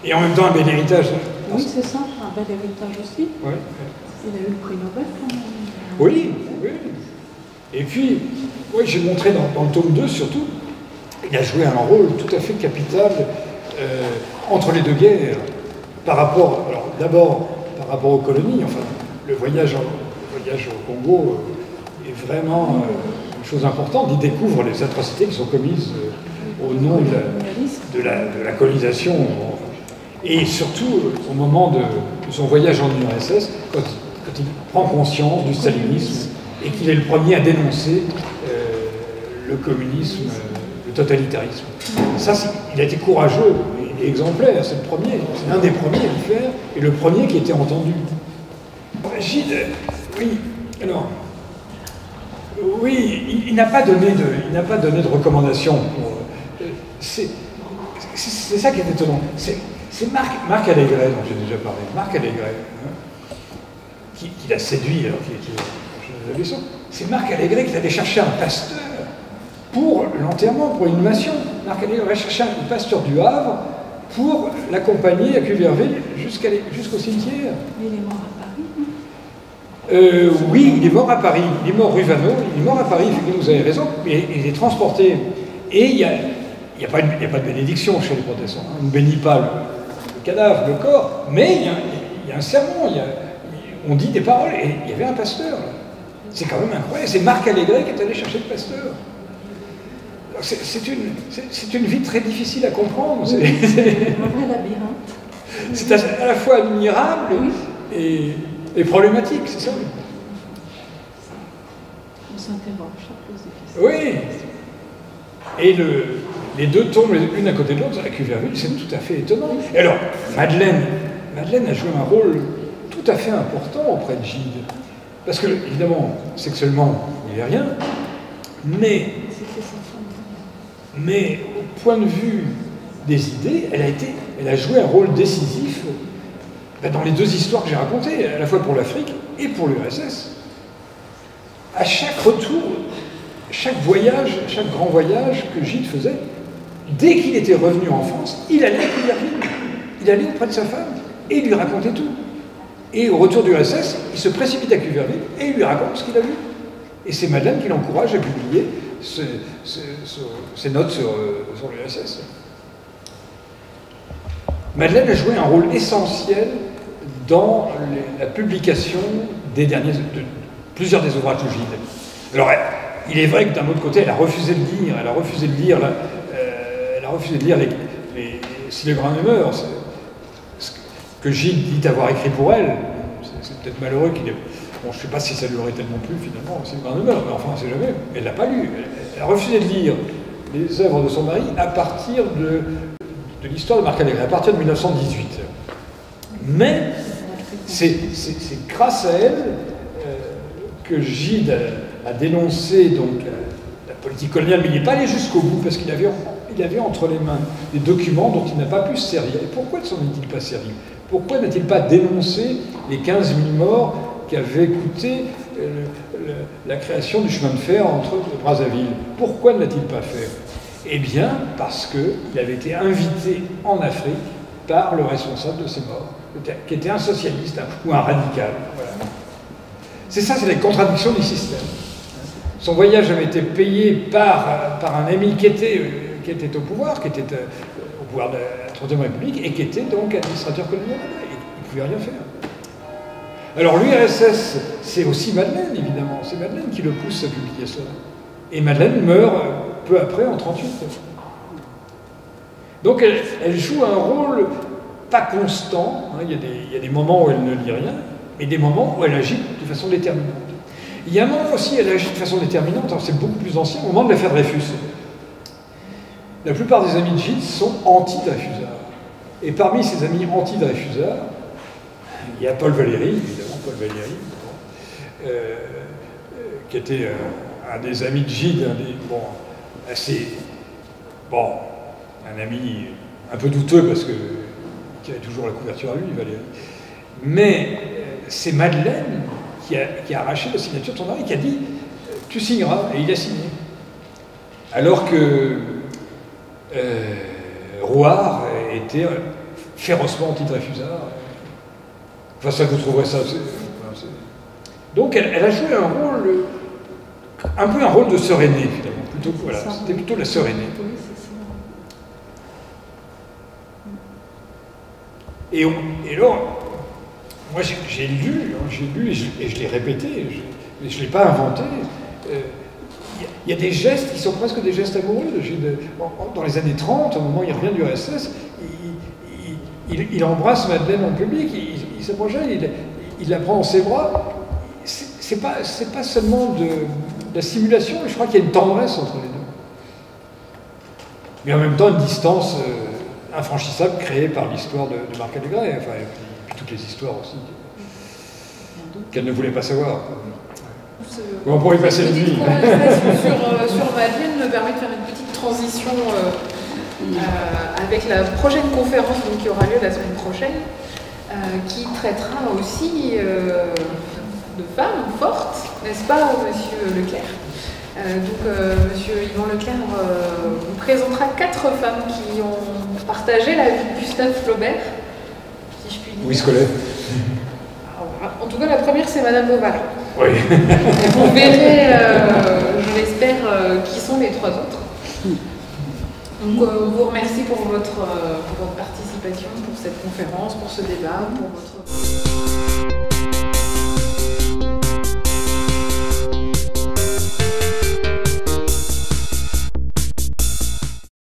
un bel héritage. Oui, c'est ça, un bel héritage aussi. Ouais. Il a eu le prix Nobel quand même. Oui. Et puis, oui, j'ai montré dans le tome 2 surtout, il a joué un rôle tout à fait capital entre les deux guerres, d'abord par rapport aux colonies, enfin, le voyage au Congo est vraiment une chose importante. Il découvre les atrocités qui sont commises au nom de la colonisation. Et surtout, au moment de son voyage en URSS, quand il prend conscience du stalinisme et qu'il est le premier à dénoncer le communisme, le totalitarisme. Ça, il a été courageux et exemplaire, c'est l'un des premiers à le faire, et le premier qui était entendu. Gide, il n'a pas donné de recommandations. C'est ça qui est étonnant. C'est Marc Allégret, dont j'ai déjà parlé. Marc Allégret, qui l'a séduit alors qu'il était jeune adolescent. C'est Marc Allégret qui allait chercher un pasteur pour l'enterrement, pour l'inhumation. Marc Allégret va chercher un pasteur du Havre pour l'accompagner à Cuvillerville jusqu'au cimetière. Mais il est mort à Paris, non? Oui, il est mort à Paris. Il est mort rue Vanneau. Il est mort à Paris, vous avez raison. Mais il est transporté. Et il n'y a pas de bénédiction chez les protestants. On ne bénit pas le cadavre, le corps, mais il y a un sermon, on dit des paroles, et il y avait un pasteur. C'est quand même incroyable. C'est Marc Allégret qui est allé chercher le pasteur. C'est une vie très difficile à comprendre. C'est un vrai labyrinthe. C'est à la fois admirable et problématique, c'est ça? On s'interroge, ça pose des questions. Oui. Et les deux tombent l'une à côté de l'autre à Cuvillerville, c'est tout à fait étonnant. Et alors, Madeleine a joué un rôle tout à fait important auprès de Gide. Parce que, évidemment, sexuellement, il n'y avait rien, mais au point de vue des idées, elle a joué un rôle décisif dans les deux histoires que j'ai racontées, à la fois pour l'Afrique et pour l'URSS. À chaque retour, chaque grand voyage que Gide faisait, dès qu'il était revenu en France, il allait à Cuvillerville, il allait auprès de sa femme et il lui racontait tout. Et au retour du URSS, il se précipite à Cuvillerville et il lui raconte ce qu'il a vu. Et c'est Madeleine qui l'encourage à publier ses notes sur l'URSS. Madeleine a joué un rôle essentiel dans la publication des plusieurs des ouvrages de Gide. Alors, il est vrai que d'un autre côté, elle a refusé de lire, elle a refusé de lire Si le grain ne meurt, ce que Gide dit avoir écrit pour elle. C'est peut-être malheureux qu'il ait... Bon, je ne sais pas si ça lui aurait tellement plu finalement, Si le grain ne meurt, mais enfin, on ne sait jamais. Elle ne l'a pas lu. Elle a refusé de lire les œuvres de son mari à partir de l'histoire de Marc Allégret, à partir de 1918. Mais c'est grâce à elle que Gide a dénoncé donc, la politique coloniale, mais il n'est pas allé jusqu'au bout, parce qu'il avait entre les mains des documents dont il n'a pas pu se servir. Et pourquoi ne s'en est-il pas servi? Pourquoi n'a-t-il pas dénoncé les 15 000 morts qu'avait coûté la création du chemin de fer entre Brazzaville? Pourquoi ne l'a-t-il pas fait? Eh bien, parce qu'il avait été invité en Afrique par le responsable de ces morts, qui était un socialiste ou un radical. Voilà. C'est ça, c'est la contradiction du système. Son voyage avait été payé par un ami qui était au pouvoir, au pouvoir de la Troisième République, et qui était donc administrateur colonial. Il ne pouvait rien faire. Alors l'URSS, c'est aussi Madeleine, évidemment. C'est Madeleine qui le pousse à publier cela. Et Madeleine meurt peu après, en 1938. Donc elle joue un rôle pas constant. Hein. Il y a des moments où elle ne lit rien, et des moments où elle agit de façon déterminante. Il y a un moment aussi où elle agit de façon déterminante, c'est beaucoup plus ancien, au moment de l'affaire Dreyfus. La plupart des amis de Gide sont anti-Dreyfusards. Et parmi ces amis anti-Dreyfusards, il y a Paul Valéry, évidemment, Paul Valéry, qui était un des amis de Gide, un ami un peu douteux parce qu'il avait toujours la couverture à lui, Valéry. Mais c'est Madeleine qui a arraché la signature de son mari, qui a dit « tu signeras », et il a signé. Alors que Rouard était férocement anti-Dreyfusard. Enfin, ça, vous trouverez ça. Donc, elle a joué un peu un rôle de sœur aînée, finalement. Voilà, c'était plutôt la sœur aînée. Et alors, moi, j'ai lu et je l'ai répété, mais je ne l'ai pas inventé. Il y a des gestes qui sont presque des gestes amoureux. Dans les années 30, au moment où il revient du RSS, il embrasse Madeleine en public, il s'approche d'elle, il la prend dans ses bras. C'est pas seulement de la simulation, mais je crois qu'il y a une tendresse entre les deux. Mais en même temps, une distance infranchissable créée par l'histoire de Marc Allégret, enfin, et puis toutes les histoires aussi, qu'elle ne voulait pas savoir. On pourrait y passer une vie. Sur Madeleine me permet de faire une petite transition avec la prochaine conférence qui aura lieu la semaine prochaine, qui traitera aussi de femmes fortes, n'est-ce pas, Monsieur Leclerc? Monsieur Yvan Leclerc vous présentera 4 femmes qui ont partagé la vie de Gustave Flaubert, si je puis dire. Oui, scolaire. En tout cas, la première, c'est Madame Bovary. Oui. Vous verrez, je l'espère, qui sont les 3 autres. Donc, on vous remercie pour votre participation, pour cette conférence, pour ce débat, pour votre...